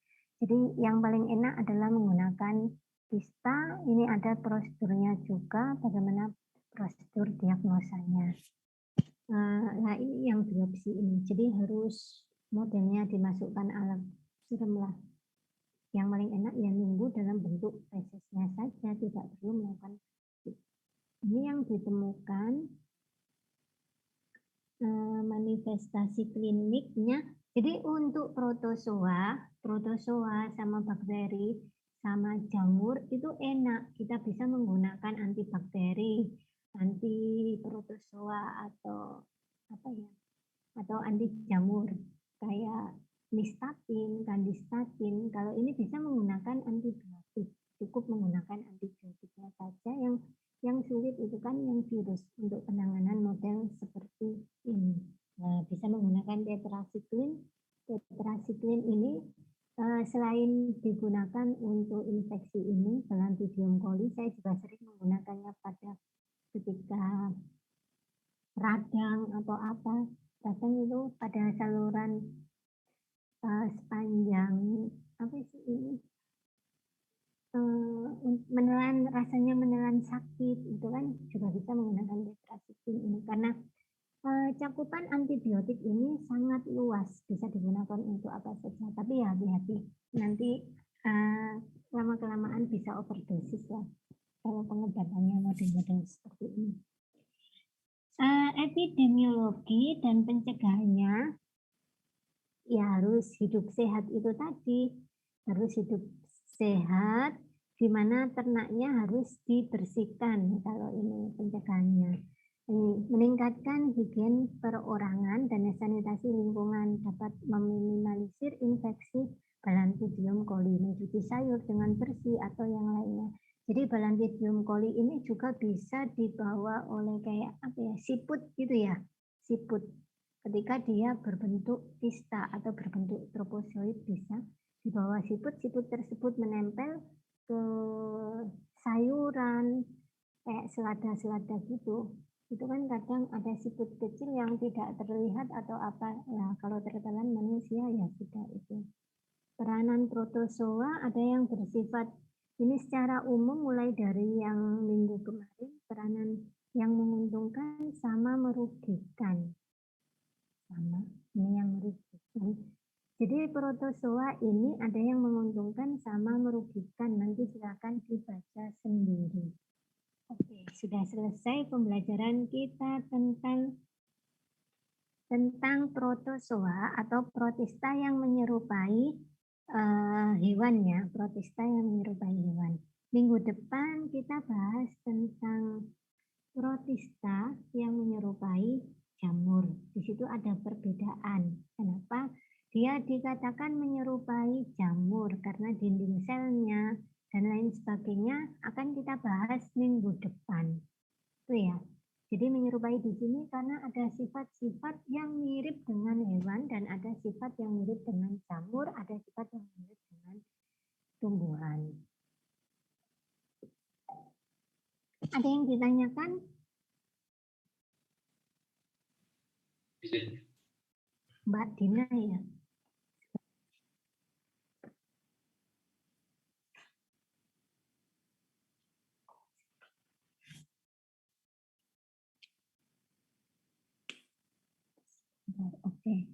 Jadi yang paling enak adalah menggunakan kista. Ini ada prosedurnya juga, bagaimana prosedur diagnosanya. Nah, ini yang biopsi ini. Jadi harus modelnya dimasukkan alat serem lah. Yang paling enak ya nunggu dalam bentuk fesesnya saja, tidak perlu melakukan. Ini yang ditemukan manifestasi kliniknya. Jadi untuk protozoa sama bakteri sama jamur itu enak. Kita bisa menggunakan antibakteri, anti protozoa atau atau anti jamur kayak nistatin, kandistatin. Kalau ini bisa menggunakan antibiotik, cukup menggunakan antibiotiknya saja. Yang sulit itu kan yang virus untuk penanganan model seperti ini. Nah, bisa menggunakan tetrasiklin. Tetrasiklin ini selain digunakan untuk infeksi ini, Balantidium coli, saya juga sering menggunakannya pada ketika radang atau apa. Radang itu pada saluran sepanjang apa sih ini, menelan, rasanya menelan sakit, itu kan juga bisa menggunakan tetrasiklin ini, karena cakupan antibiotik ini sangat luas, bisa digunakan untuk apa saja. Tapi ya hati-hati, nanti lama-kelamaan bisa overdosis ya kalau pengobatannya model-model seperti ini. Epidemiologi dan pencegahannya ya harus hidup sehat, itu tadi harus hidup sehat, di mana ternaknya harus dibersihkan. Kalau ini pencegahannya, meningkatkan higien perorangan dan sanitasi lingkungan dapat meminimalisir infeksi Balantidium coli, mencuci sayur dengan bersih atau yang lainnya. Jadi Balantidium coli ini juga bisa dibawa oleh kayak siput gitu ya, siput. Ketika dia berbentuk kista atau berbentuk tropozoid, bisa dibawa siput tersebut menempel ke sayuran kayak selada-selada gitu. Itu kan kadang ada siput kecil yang tidak terlihat atau apa. Ya, kalau tertelan manusia ya sudah itu. Peranan protozoa ada yang bersifat ini secara umum, mulai dari yang minggu kemarin, peranan yang menguntungkan sama merugikan. Sama, ini yang merugikan. Jadi protozoa ini ada yang menguntungkan sama merugikan. Nanti silakan dibaca sendiri. Oke, sudah selesai pembelajaran kita tentang protozoa atau protista yang menyerupai hewan ya, protista yang menyerupai hewan. Minggu depan kita bahas tentang protista yang menyerupai jamur. Di situ ada perbedaan. Kenapa? Dia dikatakan menyerupai jamur karena dinding selnya dan lain sebagainya akan kita bahas minggu depan. Itu ya. Jadi menyerupai di sini karena ada sifat-sifat yang mirip dengan hewan dan ada sifat yang mirip dengan jamur, ada sifat yang mirip dengan tumbuhan. Ada yang ditanyakan? Mbak Dina ya. Oke.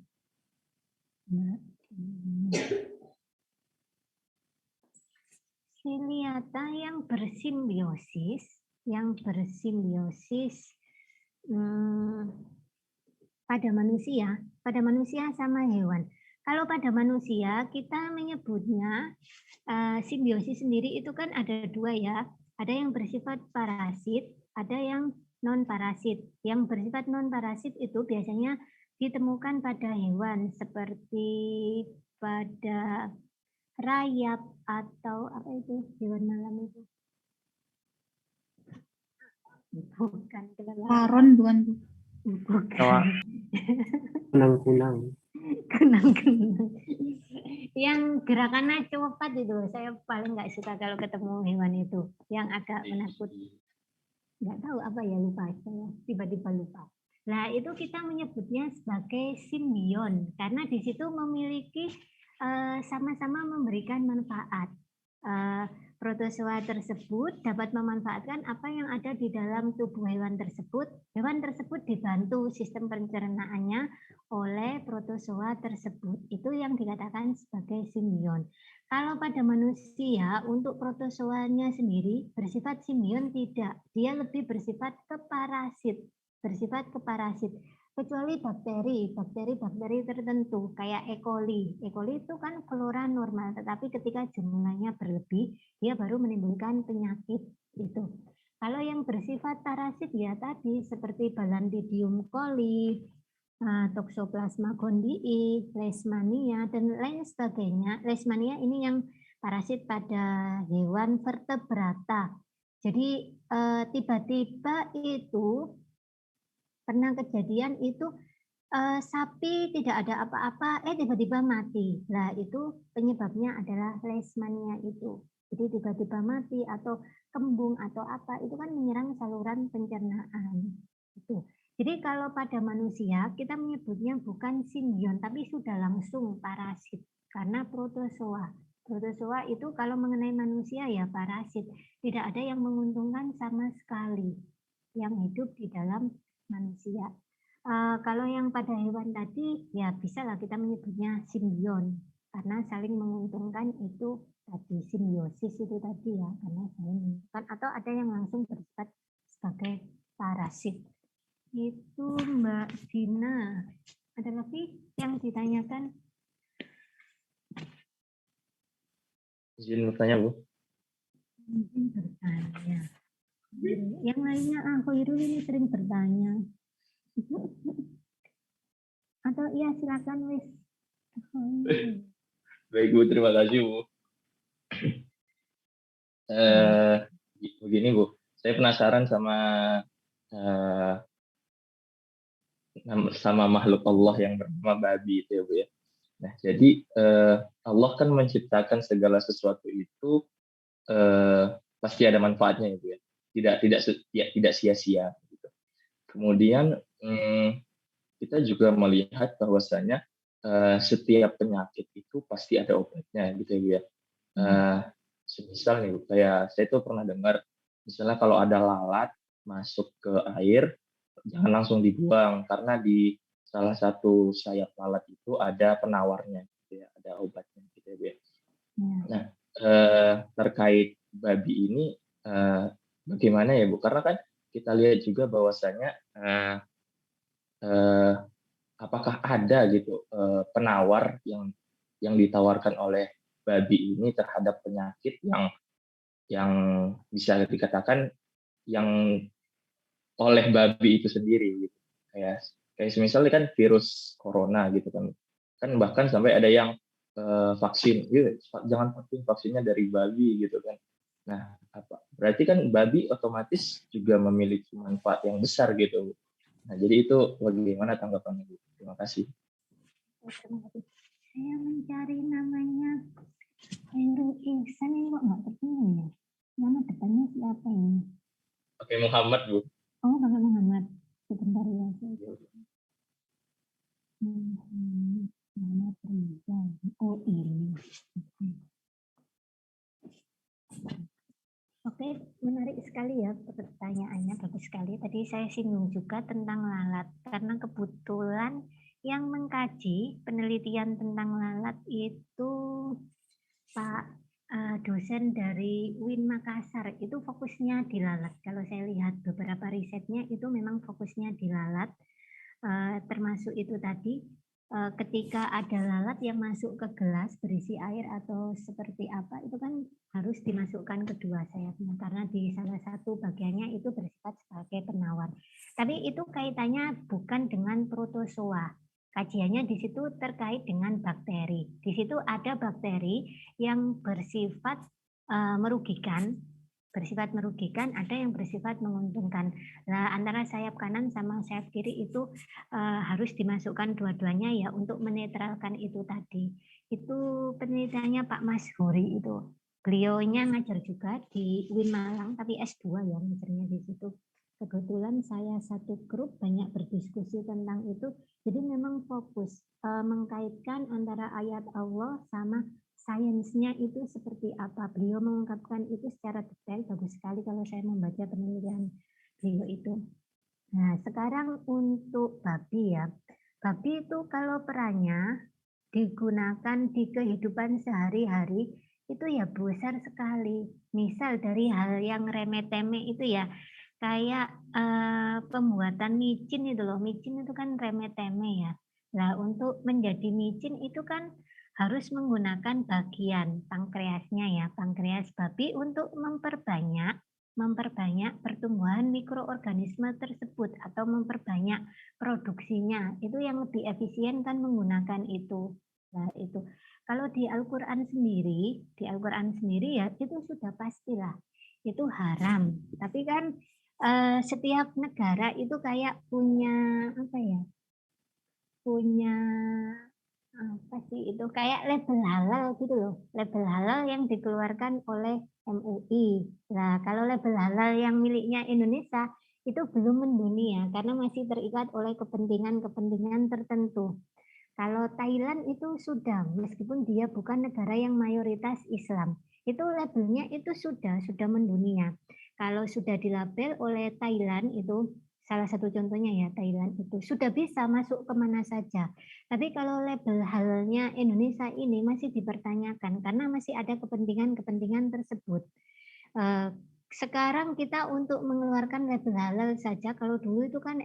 Mbak Dina. Siliata yang bersimbiosis pada manusia sama hewan. Kalau pada manusia kita menyebutnya simbiosis sendiri itu kan ada dua ya. Ada yang bersifat parasit, ada yang non parasit. Yang bersifat non parasit itu biasanya ditemukan pada hewan seperti pada rayap atau apa itu hewan malam itu? Bukan Laron bukan Bu? Bukan. Kunang-kunang. Kenang-kenang. Yang gerakannya cepat itu, saya paling nggak suka kalau ketemu hewan itu, yang agak menakut. Nggak tahu apa ya, lupa saya, tiba-tiba lupa. Nah itu kita menyebutnya sebagai simbion karena di situ memiliki sama-sama memberikan manfaat. Protozoa tersebut dapat memanfaatkan apa yang ada di dalam tubuh hewan tersebut. Hewan tersebut dibantu sistem pencernaannya oleh protozoa tersebut. Itu yang dikatakan sebagai simbion. Kalau pada manusia, untuk protozoanya sendiri bersifat simbion tidak. Dia lebih bersifat keparasit. Kecuali bakteri tertentu kayak E. coli. E. coli itu kan flora normal, tetapi ketika jumlahnya berlebih, dia baru menimbulkan penyakit itu. Kalau yang bersifat parasit ya tadi seperti Balandidium coli, Toxoplasma gondii, Leishmania dan lain sebagainya. Leishmania ini yang parasit pada hewan vertebrata. Jadi tiba-tiba itu pernah kejadian itu sapi tidak ada apa-apa, tiba-tiba mati. Nah itu penyebabnya adalah Leishmania itu. Jadi tiba-tiba mati atau kembung atau apa itu kan menyerang saluran pencernaan. Itu. Jadi kalau pada manusia kita menyebutnya bukan simbion tapi sudah langsung parasit karena protozoa. Protozoa itu kalau mengenai manusia ya parasit, tidak ada yang menguntungkan sama sekali yang hidup di dalam manusia. Kalau yang pada hewan tadi ya bisa lah kita menyebutnya simbion karena saling menguntungkan itu tadi simbiosis itu tadi ya karena saling menguntungkan atau ada yang langsung bersifat sebagai parasit. Itu Mbak Dina. Ada lagi yang ditanyakan? Izin bertanya, Bu. Izin bertanya. Yang lainnya Khairul ini sering bertanya. Atau iya silakan wis. Baik, Bu. Terima kasih, Bu. Begini, Bu. Saya penasaran sama makhluk Allah yang bernama babi itu ya, Bu ya. Nah, jadi Allah kan menciptakan segala sesuatu itu pasti ada manfaatnya itu ya. Tidak sia-sia gitu. Kemudian kita juga melihat bahwasanya setiap penyakit itu pasti ada obatnya gitu ya, Bu ya. Semisal nih, kayak saya tuh pernah dengar, misalnya kalau ada lalat masuk ke air, jangan langsung dibuang karena di salah satu sayap lalat itu ada penawarnya, gitu ya, ada obatnya, gitu ya, Bu ya. Nah, terkait babi ini bagaimana ya, Bu? Karena kan kita lihat juga bahwasanya apakah ada gitu penawar yang ditawarkan oleh babi ini terhadap penyakit yang bisa dikatakan yang oleh babi itu sendiri gitu. Kayak misalnya kan virus corona gitu kan. Kan bahkan sampai ada yang vaksin, jangan vaksinnya dari babi gitu kan. Nah, berarti kan babi otomatis juga memiliki manfaat yang besar gitu. Nah, jadi itu bagaimana tanggapannya, Bu? Terima kasih. Saya mencari namanya Hendro Ihsan ini kok nggak ketemu ya? Nama depannya siapa ini? Oke, Muhammad, Bu. Oh, Bang Muhammad. Sebentar ya. Muhammad Rizal. Oh, ini. Oke, menarik sekali ya pertanyaannya, bagus sekali. Tadi saya singgung juga tentang lalat, karena kebetulan yang mengkaji penelitian tentang lalat itu Pak dosen dari UIN Makassar, itu fokusnya di lalat. Kalau saya lihat beberapa risetnya itu memang fokusnya di lalat, termasuk itu tadi, ketika ada lalat yang masuk ke gelas berisi air atau seperti apa, itu kan harus dimasukkan kedua sayapnya, karena di salah satu bagiannya itu bersifat sebagai penawar. Tapi itu kaitannya bukan dengan protozoa. Kajiannya di situ terkait dengan bakteri. Di situ ada bakteri yang bersifat merugikan, ada yang bersifat menguntungkan. Nah, antara sayap kanan sama sayap kiri itu harus dimasukkan dua-duanya ya untuk menetralkan itu tadi. Itu penelitiannya Pak Mas Huri itu. Beliaunya ngajar juga di UIN Malang, tapi S2 ya ngajarnya di situ. Kebetulan saya satu grup banyak berdiskusi tentang itu, jadi memang fokus mengkaitkan antara ayat Allah sama sainsnya itu seperti apa. Beliau mengungkapkan itu secara detail, bagus sekali kalau saya membaca penelitian beliau itu. Nah, sekarang untuk babi ya. Babi itu kalau perannya digunakan di kehidupan sehari-hari itu ya besar sekali. Misal dari hal yang remeh-temeh itu ya, kayak pembuatan micin itu loh. Micin itu kan remeh-temeh ya. Nah, untuk menjadi micin itu kan harus menggunakan bagian pankreasnya ya, pankreas babi untuk memperbanyak pertumbuhan mikroorganisme tersebut atau memperbanyak produksinya. Itu yang lebih efisien kan menggunakan itu. Nah, itu. Kalau di Al-Qur'an sendiri ya itu sudah pastilah itu haram. Tapi kan setiap negara itu kayak punya apa ya? Punya apa sih itu kayak label halal gitu loh, label halal yang dikeluarkan oleh MUI. Nah, kalau label halal yang miliknya Indonesia itu belum mendunia karena masih terikat oleh kepentingan-kepentingan tertentu. Kalau Thailand itu sudah, meskipun dia bukan negara yang mayoritas Islam, itu labelnya itu sudah mendunia. Kalau sudah dilabel oleh Thailand itu salah satu contohnya ya Thailand itu sudah bisa masuk kemana saja. Tapi kalau label halalnya Indonesia ini masih dipertanyakan karena masih ada kepentingan-kepentingan tersebut. Sekarang kita untuk mengeluarkan label halal saja, kalau dulu itu kan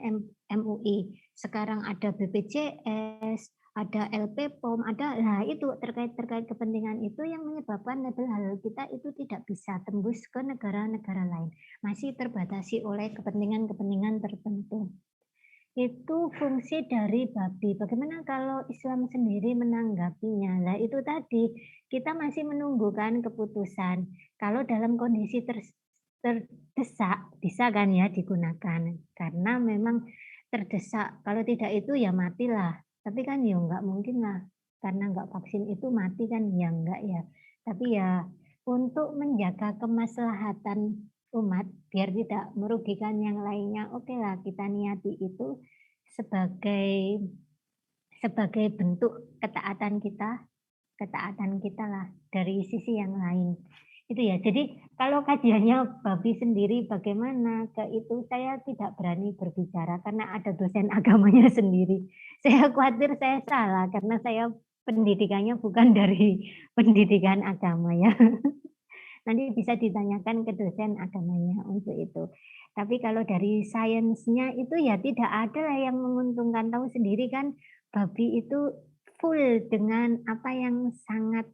MUI, sekarang ada BPJS, ada LP POM, nah itu terkait kepentingan itu yang menyebabkan label halal kita itu tidak bisa tembus ke negara-negara lain, masih terbatasi oleh kepentingan-kepentingan tertentu. Itu fungsi dari babi. Bagaimana kalau Islam sendiri menanggapinya? Nah itu tadi, kita masih menunggu kan keputusan. Kalau dalam kondisi terdesak, bisa kan ya digunakan. Karena memang terdesak. Kalau tidak itu ya matilah. Tapi kan ya nggak mungkin lah. Karena nggak vaksin itu mati kan ya nggak ya. Tapi ya untuk menjaga kemaslahatan umat biar tidak merugikan yang lainnya, oke lah kita niati itu sebagai bentuk ketaatan kita lah dari sisi yang lain. Itu ya. Jadi kalau kajiannya babi sendiri bagaimana ke itu saya tidak berani berbicara karena ada dosen agamanya sendiri. Saya khawatir saya salah karena saya pendidikannya bukan dari pendidikan agama ya. Nanti bisa ditanyakan ke dosen agamanya untuk itu. Tapi kalau dari sainsnya itu ya tidak ada lah yang menguntungkan. Tahu sendiri kan babi itu full dengan apa yang sangat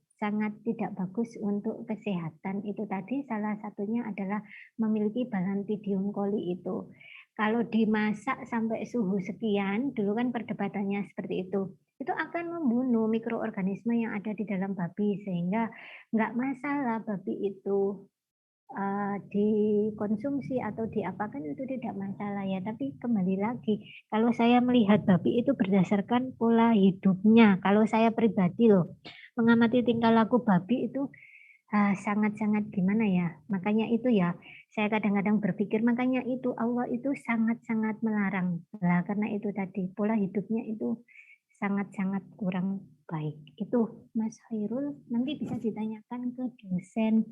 tidak bagus untuk kesehatan. Itu tadi salah satunya adalah memiliki balantidium coli itu. Kalau dimasak sampai suhu sekian, dulu kan perdebatannya seperti itu. itu akan membunuh mikroorganisme yang ada di dalam babi, sehingga nggak masalah babi itu dikonsumsi atau diapakan itu tidak masalah ya, tapi kembali lagi, kalau saya melihat babi itu berdasarkan pola hidupnya, kalau saya pribadi loh, mengamati tingkah laku babi itu, sangat-sangat gimana ya, makanya itu ya, saya kadang-kadang berpikir makanya itu Allah itu sangat-sangat melarang. Lah karena itu tadi, pola hidupnya itu sangat-sangat kurang baik. Itu Mas Khairul nanti bisa ditanyakan ke dosen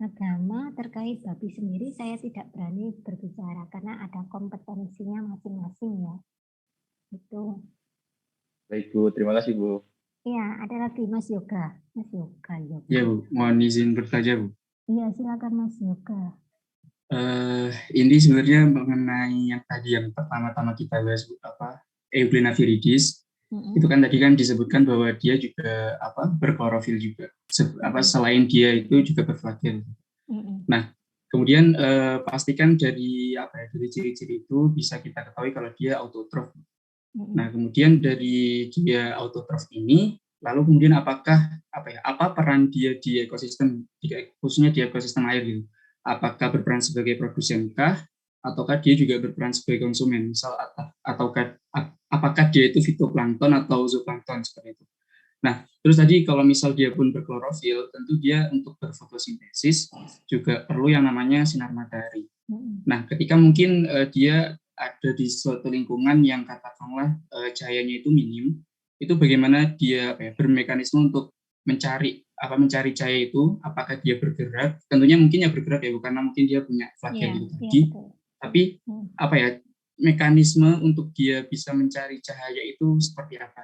agama terkait babi sendiri saya tidak berani berbicara karena ada kompetensinya masing-masing ya, itu. Baik Bu, terima kasih Bu. Iya, ada lagi Mas Yoga. Mas Yoga, Ya Yoga. Bu, mohon izin bertanya Bu. Iya, silakan Mas Yoga. Ini sebenarnya mengenai yang tadi yang pertama-tama kita bahas Bu, Euglena viridis. Itu kan tadi kan disebutkan bahwa dia juga berklorofil juga. Selain dia itu juga berflagel. Nah, kemudian pastikan dari dari ciri-ciri itu bisa kita ketahui kalau dia autotrof. Nah, kemudian dari dia autotrof ini, lalu kemudian apa peran dia di ekosistem, khususnya di ekosistem air gitu? Apakah berperan sebagai produsenkah, ataukah dia juga berperan sebagai konsumen? Misal, apakah dia itu fitoplankton atau zooplankton seperti itu? Nah, terus tadi kalau misal dia pun berklorofil, tentu dia untuk berfotosintesis juga perlu yang namanya sinar matahari. Nah, ketika mungkin dia ada di suatu lingkungan yang katakanlah cahayanya itu minim, itu bagaimana dia bermekanisme untuk mencari cahaya itu, apakah dia bergerak? Tentunya mungkin ya bergerak ya, karena mungkin dia punya flagel itu tadi. Tapi mekanisme untuk dia bisa mencari cahaya itu seperti apa?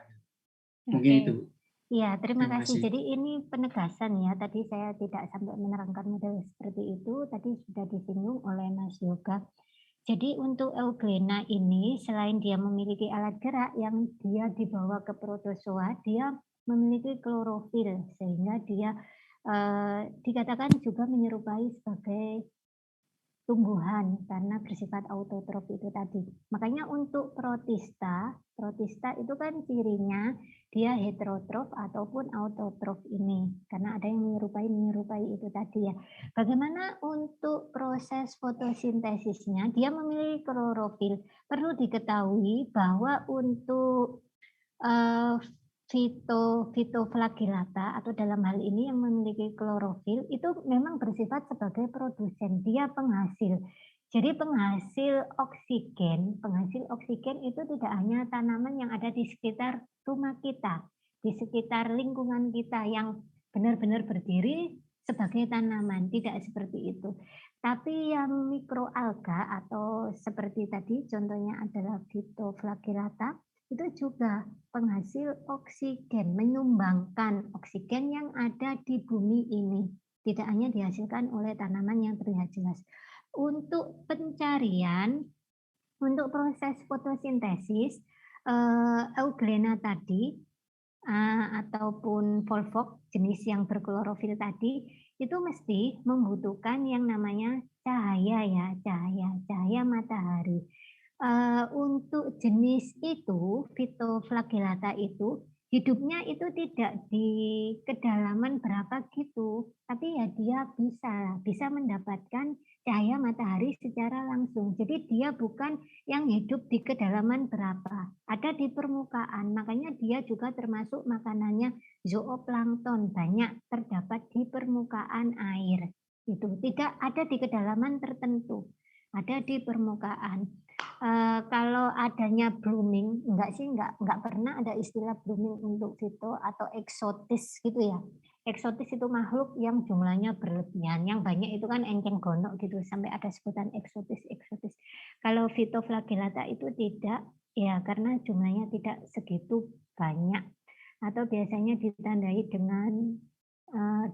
Mungkin itu. Iya, terima kasih. Jadi ini penegasan ya, tadi saya tidak sampai menerangkan model seperti itu, tadi sudah disinggung oleh Mas Yoga. Jadi untuk Euglena ini, selain dia memiliki alat gerak yang dia dibawa ke protozoa, dia memiliki klorofil, sehingga dia dikatakan juga menyerupai sebagai tumbuhan karena bersifat autotrof itu tadi. Makanya untuk protista itu kan cirinya dia heterotrof ataupun autotrof ini, karena ada yang menyerupai itu tadi ya. Bagaimana untuk proses fotosintesisnya? Dia memiliki klorofil. Perlu diketahui bahwa untuk Phytoflagellata atau dalam hal ini yang memiliki klorofil itu memang bersifat sebagai produsen, dia penghasil. Jadi penghasil oksigen itu tidak hanya tanaman yang ada di sekitar rumah kita, di sekitar lingkungan kita yang benar-benar berdiri sebagai tanaman, tidak seperti itu. Tapi yang mikroalga atau seperti tadi contohnya adalah Phytoflagellata, itu juga penghasil oksigen, menyumbangkan oksigen yang ada di bumi ini. Tidak hanya dihasilkan oleh tanaman yang terlihat jelas. Untuk pencarian, untuk proses fotosintesis, Euglena tadi, ataupun Volvox, jenis yang berklorofil tadi, itu mesti membutuhkan yang namanya cahaya ya, cahaya matahari. Untuk jenis itu, Phytoflagellata itu, hidupnya itu tidak di kedalaman berapa gitu, tapi ya dia bisa mendapatkan cahaya matahari secara langsung. Jadi dia bukan yang hidup di kedalaman berapa, ada di permukaan. Makanya dia juga termasuk makanannya zooplankton, banyak terdapat di permukaan air. Itu tidak ada di kedalaman tertentu, ada di permukaan. Kalau adanya blooming, enggak pernah ada istilah blooming untuk fito atau eksotis gitu ya. Eksotis itu makhluk yang jumlahnya berlebihan, yang banyak itu kan enceng gondok gitu, sampai ada sebutan eksotis. Kalau Phytoflagellata itu tidak, ya karena jumlahnya tidak segitu banyak. Atau biasanya ditandai dengan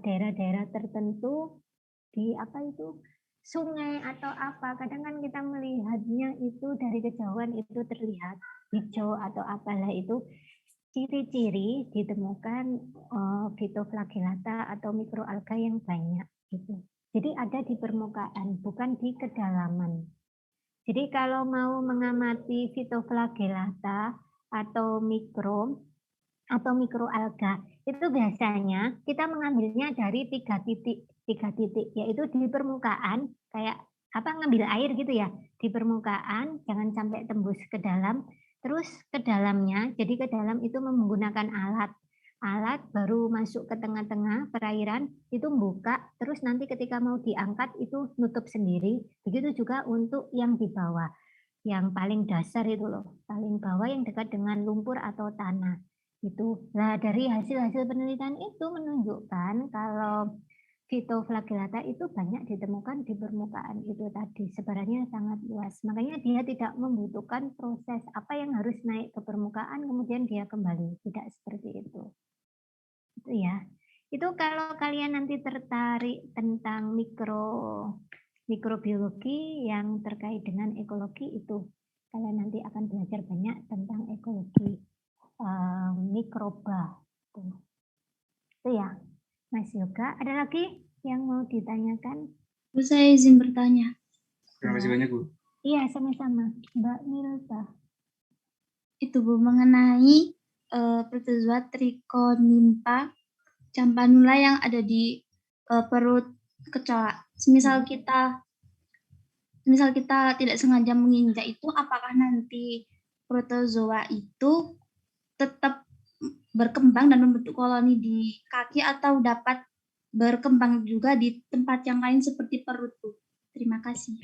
daerah-daerah tertentu di sungai atau apa, kadang kan kita melihatnya itu dari kejauhan itu terlihat hijau atau apalah, itu ciri-ciri ditemukan Phytoflagellata atau mikroalga yang banyak gitu. Jadi ada di permukaan, bukan di kedalaman. Jadi kalau mau mengamati Phytoflagellata atau mikro, atau mikroalga. Itu biasanya kita mengambilnya dari 3 titik, yaitu di permukaan, kayak ngambil air gitu ya, di permukaan, jangan sampai tembus ke dalam, terus ke dalamnya, jadi ke dalam itu menggunakan alat baru masuk ke tengah-tengah perairan, itu buka, terus nanti ketika mau diangkat itu nutup sendiri, begitu juga untuk yang di bawah, yang paling dasar itu loh, paling bawah yang dekat dengan lumpur atau tanah. Itu. Nah, dari hasil-hasil penelitian itu menunjukkan kalau Phytoflagellata itu banyak ditemukan di permukaan itu tadi, sebarannya sangat luas. Makanya dia tidak membutuhkan proses apa yang harus naik ke permukaan kemudian dia kembali, tidak seperti itu. Itu ya. Itu kalau kalian nanti tertarik tentang mikrobiologi yang terkait dengan ekologi itu, kalian nanti akan belajar banyak tentang ekologi mikroba. Itu ya, Mas Yoga. Ada lagi yang mau ditanyakan? Bu, saya izin bertanya. Terima kasih banyak, Bu. Iya, sama-sama. Mbak Milta. Itu Bu, mengenai protozoa Trichonimpa campanula yang ada di perut kecoa. Misal kita tidak sengaja menginjak itu, apakah nanti protozoa itu tetap berkembang dan membentuk koloni di kaki atau dapat berkembang juga di tempat yang lain seperti perut, Bu? Terima kasih.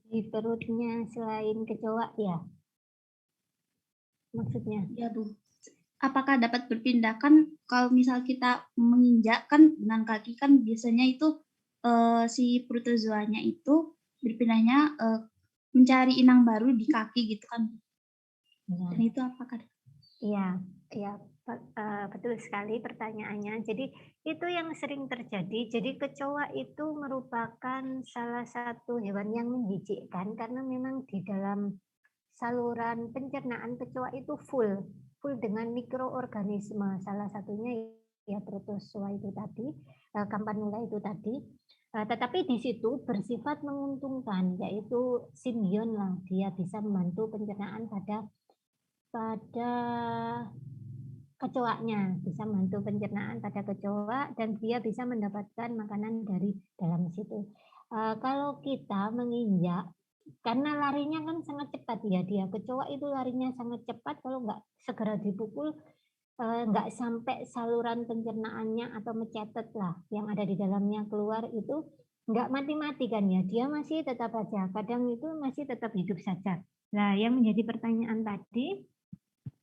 Di perutnya selain kecoa ya? Maksudnya? Ya, Bu. Apakah dapat berpindah? Kan kalau misal kita menginjak kan dengan kaki kan biasanya itu si protozoanya itu berpindahnya mencari inang baru di kaki gitu kan. Dan itu apakah? Iya, betul sekali pertanyaannya. Jadi itu yang sering terjadi. Jadi kecoa itu merupakan salah satu hewan yang menjijikkan karena memang di dalam saluran pencernaan kecoa itu full dengan mikroorganisme. Salah satunya ya protozoa itu tadi, campanula itu tadi. Tetapi di situ bersifat menguntungkan, yaitu simbion lah. Dia bisa membantu pencernaan pada kecoanya, bisa membantu pencernaan pada kecoa dan dia bisa mendapatkan makanan dari dalam situ. Kalau kita menginjak, karena larinya kan sangat cepat ya dia, kecoa itu larinya sangat cepat, kalau nggak segera dipukul, nggak sampai saluran pencernaannya atau mencetet lah yang ada di dalamnya keluar itu nggak mati-mati kan ya, dia masih tetap aja, kadang itu masih tetap hidup saja. Nah, yang menjadi pertanyaan tadi,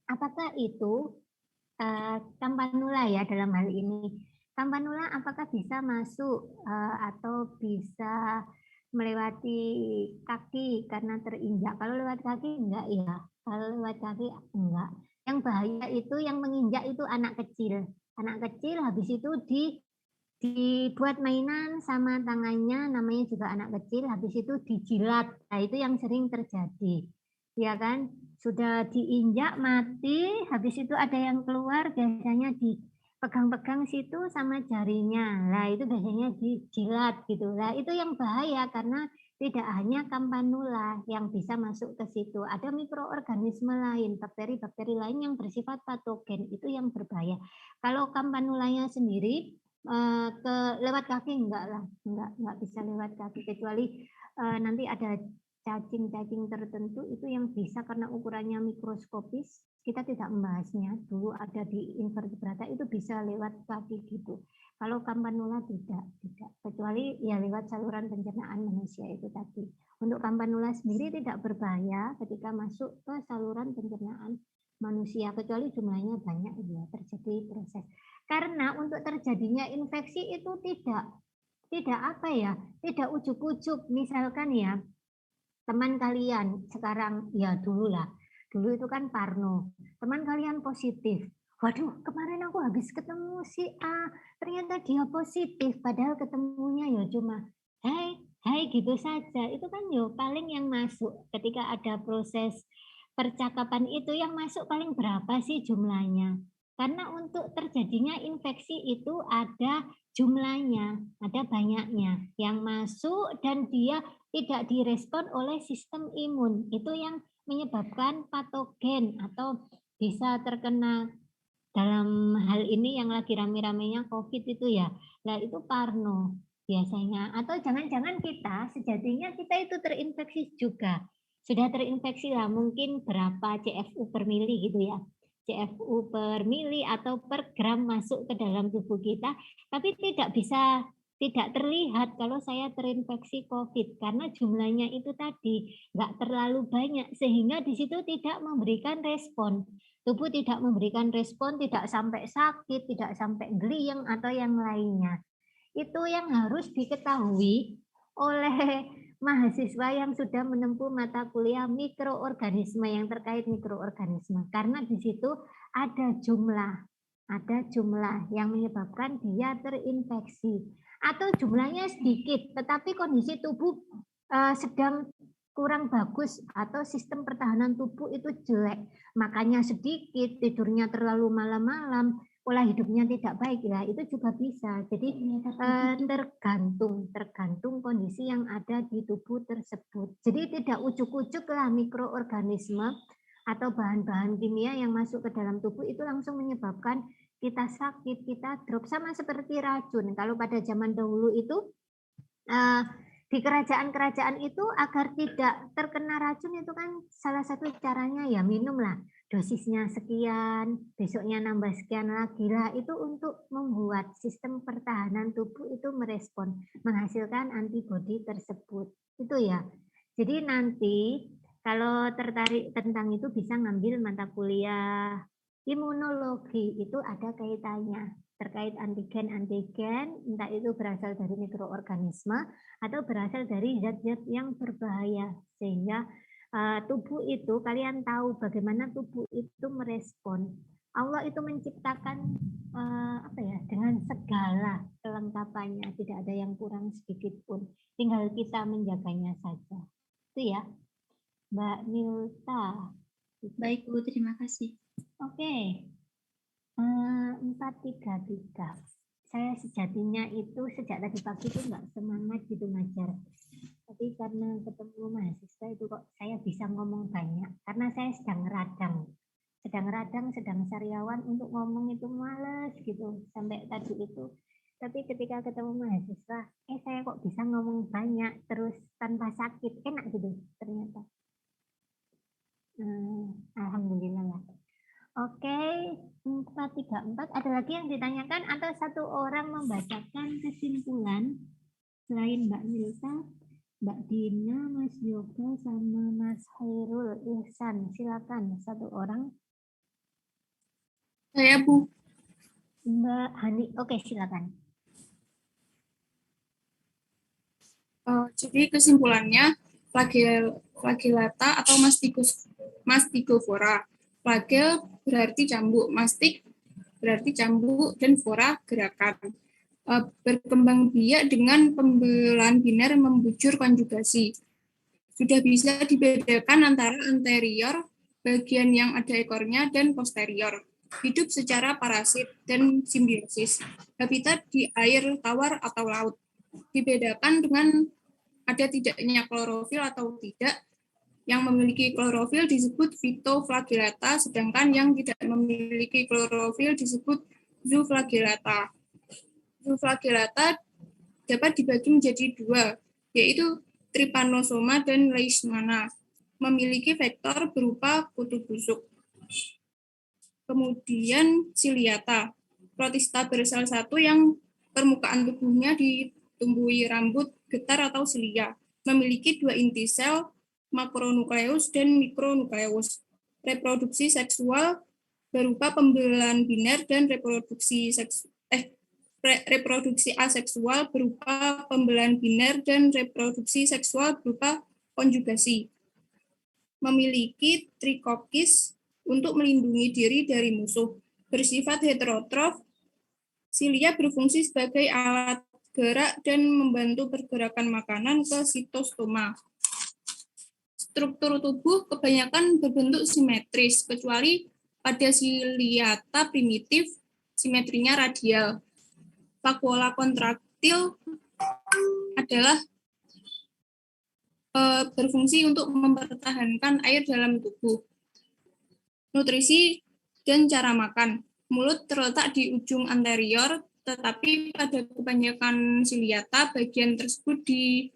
apakah itu campanula ya dalam hal ini? Campanula apakah bisa masuk atau bisa melewati kaki karena terinjak? Kalau lewat kaki enggak ya. Kalau lewat kaki enggak. Yang bahaya itu yang menginjak itu anak kecil. Anak kecil habis itu dibuat mainan sama tangannya, namanya juga anak kecil, habis itu dijilat. Nah, itu yang sering terjadi. Ya kan? Sudah diinjak mati, habis itu ada yang keluar, biasanya dipegang-pegang situ sama jarinya. Nah, itu biasanya dijilat gitu. Nah, itu yang bahaya karena tidak hanya campanula yang bisa masuk ke situ. Ada mikroorganisme lain, bakteri-bakteri lain yang bersifat patogen, itu yang berbahaya. Kalau campanulanya sendiri lewat kaki enggak bisa lewat kaki, kecuali nanti ada cacing-cacing tertentu itu yang bisa karena ukurannya mikroskopis, kita tidak membahasnya. Dulu ada di invertebrata itu bisa lewat kaki gitu. Kalau campanula tidak, kecuali ya lewat saluran pencernaan manusia itu tadi. Untuk campanula sendiri tidak berbahaya ketika masuk ke saluran pencernaan manusia, kecuali jumlahnya banyak ya terjadi proses. Karena untuk terjadinya infeksi itu tidak ujuk-ujuk, misalkan ya teman kalian sekarang ya dulu itu kan Parno, teman kalian positif, waduh kemarin aku habis ketemu si A ternyata dia positif, padahal ketemunya ya cuma hai gitu saja, itu kan yo paling yang masuk ketika ada proses percakapan itu yang masuk paling berapa sih jumlahnya, karena untuk terjadinya infeksi itu ada jumlahnya, ada banyaknya yang masuk dan dia tidak direspon oleh sistem imun. Itu yang menyebabkan patogen atau bisa terkena dalam hal ini yang lagi rame-ramenya COVID itu ya, nah itu parno biasanya. Atau jangan-jangan kita sejatinya kita itu terinfeksi juga. Sudah terinfeksi lah mungkin berapa CFU per mili gitu ya. CFU per mili atau per gram masuk ke dalam tubuh kita, tapi tidak terlihat kalau saya terinfeksi COVID karena jumlahnya itu tadi nggak terlalu banyak sehingga di situ tidak memberikan respon. Tubuh tidak memberikan respon, tidak sampai sakit, tidak sampai geliang atau yang lainnya. Itu yang harus diketahui oleh mahasiswa yang sudah menempuh mata kuliah mikroorganisme yang terkait mikroorganisme. Karena di situ ada jumlah yang menyebabkan dia terinfeksi. Atau jumlahnya sedikit, tetapi kondisi tubuh sedang kurang bagus atau sistem pertahanan tubuh itu jelek, makanya sedikit, tidurnya terlalu malam-malam, pola hidupnya tidak baik ya, itu juga bisa. Jadi tergantung kondisi yang ada di tubuh tersebut. Jadi tidak ujuk-ujuk lah mikroorganisme atau bahan-bahan kimia yang masuk ke dalam tubuh itu langsung menyebabkan kita sakit, kita drop, sama seperti racun. Kalau pada zaman dahulu itu di kerajaan-kerajaan itu agar tidak terkena racun itu kan salah satu caranya ya minumlah, dosisnya sekian, besoknya nambah sekian lagi lah, itu untuk membuat sistem pertahanan tubuh itu merespon, menghasilkan antibodi tersebut. Itu ya. Jadi nanti kalau tertarik tentang itu bisa ngambil mata kuliah imunologi, itu ada kaitannya terkait antigen, entah itu berasal dari mikroorganisme atau berasal dari zat-zat yang berbahaya. Sehingga tubuh itu, kalian tahu bagaimana tubuh itu merespon. Allah itu menciptakan dengan segala kelengkapannya, tidak ada yang kurang sedikit pun. Tinggal kita menjaganya saja. Itu ya, Mbak Milta. Baik Bu, terima kasih. Oke. 433. Saya sejatinya itu sejak tadi pagi itu nggak semangat gitu ngajar. Tapi karena ketemu mahasiswa itu kok saya bisa ngomong banyak. Karena saya sedang sariawan untuk ngomong itu males gitu sampai tadi itu. Tapi ketika ketemu mahasiswa, saya kok bisa ngomong banyak terus tanpa sakit, enak gitu ternyata. Alhamdulillah lah. Oke, 434. Ada lagi yang ditanyakan atau satu orang membacakan kesimpulan selain Mbak Milta, Mbak Dina, Mas Yoga, sama Mas Khairul Ihsan. Silakan satu orang. Saya Bu. Mbak Hani. Oke, silakan. Jadi kesimpulannya flagellata atau mastigofora. Flagel berarti cambuk, mastik berarti cambuk, dan fora gerakan. Berkembang biak dengan pembelahan biner membujur konjugasi. Sudah bisa dibedakan antara anterior, bagian yang ada ekornya, dan posterior. Hidup secara parasit dan simbiosis. Habitat di air tawar atau laut. Dibedakan dengan ada tidaknya klorofil atau tidak. Yang memiliki klorofil disebut phytoflagellata, sedangkan yang tidak memiliki klorofil disebut zooflagellata. Zooflagellata dapat dibagi menjadi dua, yaitu trypanosoma dan leishmania, memiliki vektor berupa kutu busuk. Kemudian ciliata, protista bersel satu yang permukaan tubuhnya ditumbuhi rambut, getar atau silia, memiliki dua inti sel, makronukleus dan mikronukleus. Reproduksi seksual berupa pembelahan biner dan reproduksi aseksual berupa pembelahan biner dan reproduksi seksual berupa konjugasi. Memiliki trikokis untuk melindungi diri dari musuh. Bersifat heterotrof, silia berfungsi sebagai alat gerak dan membantu pergerakan makanan ke sitostoma. Struktur tubuh kebanyakan berbentuk simetris, kecuali pada ciliata primitif, simetrinya radial. Vakuola kontraktil adalah berfungsi untuk mempertahankan air dalam tubuh. Nutrisi dan cara makan. mulut terletak di ujung anterior, tetapi pada kebanyakan ciliata bagian tersebut di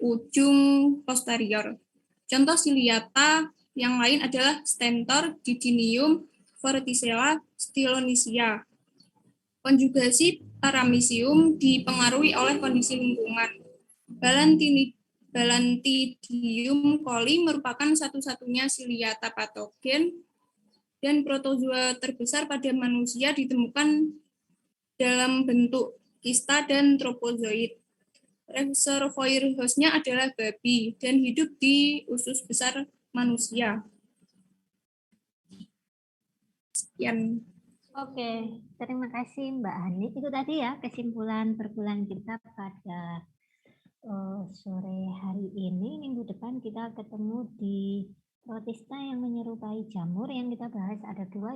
ujung posterior. Contoh ciliata yang lain adalah stentor, didymium, verticella, stylonychia. Konjugasi paramecium dipengaruhi oleh kondisi lingkungan. Balantidium coli merupakan satu-satunya ciliata patogen dan protozoa terbesar pada manusia ditemukan dalam bentuk kista dan tropozoid. Reservoir host-nya adalah babi dan hidup di usus besar manusia. Sekian. Oke, terima kasih Mbak Hani. Itu tadi ya kesimpulan perkuliahan kita pada sore hari ini. Minggu depan kita ketemu di protista yang menyerupai jamur. Yang kita bahas ada 2,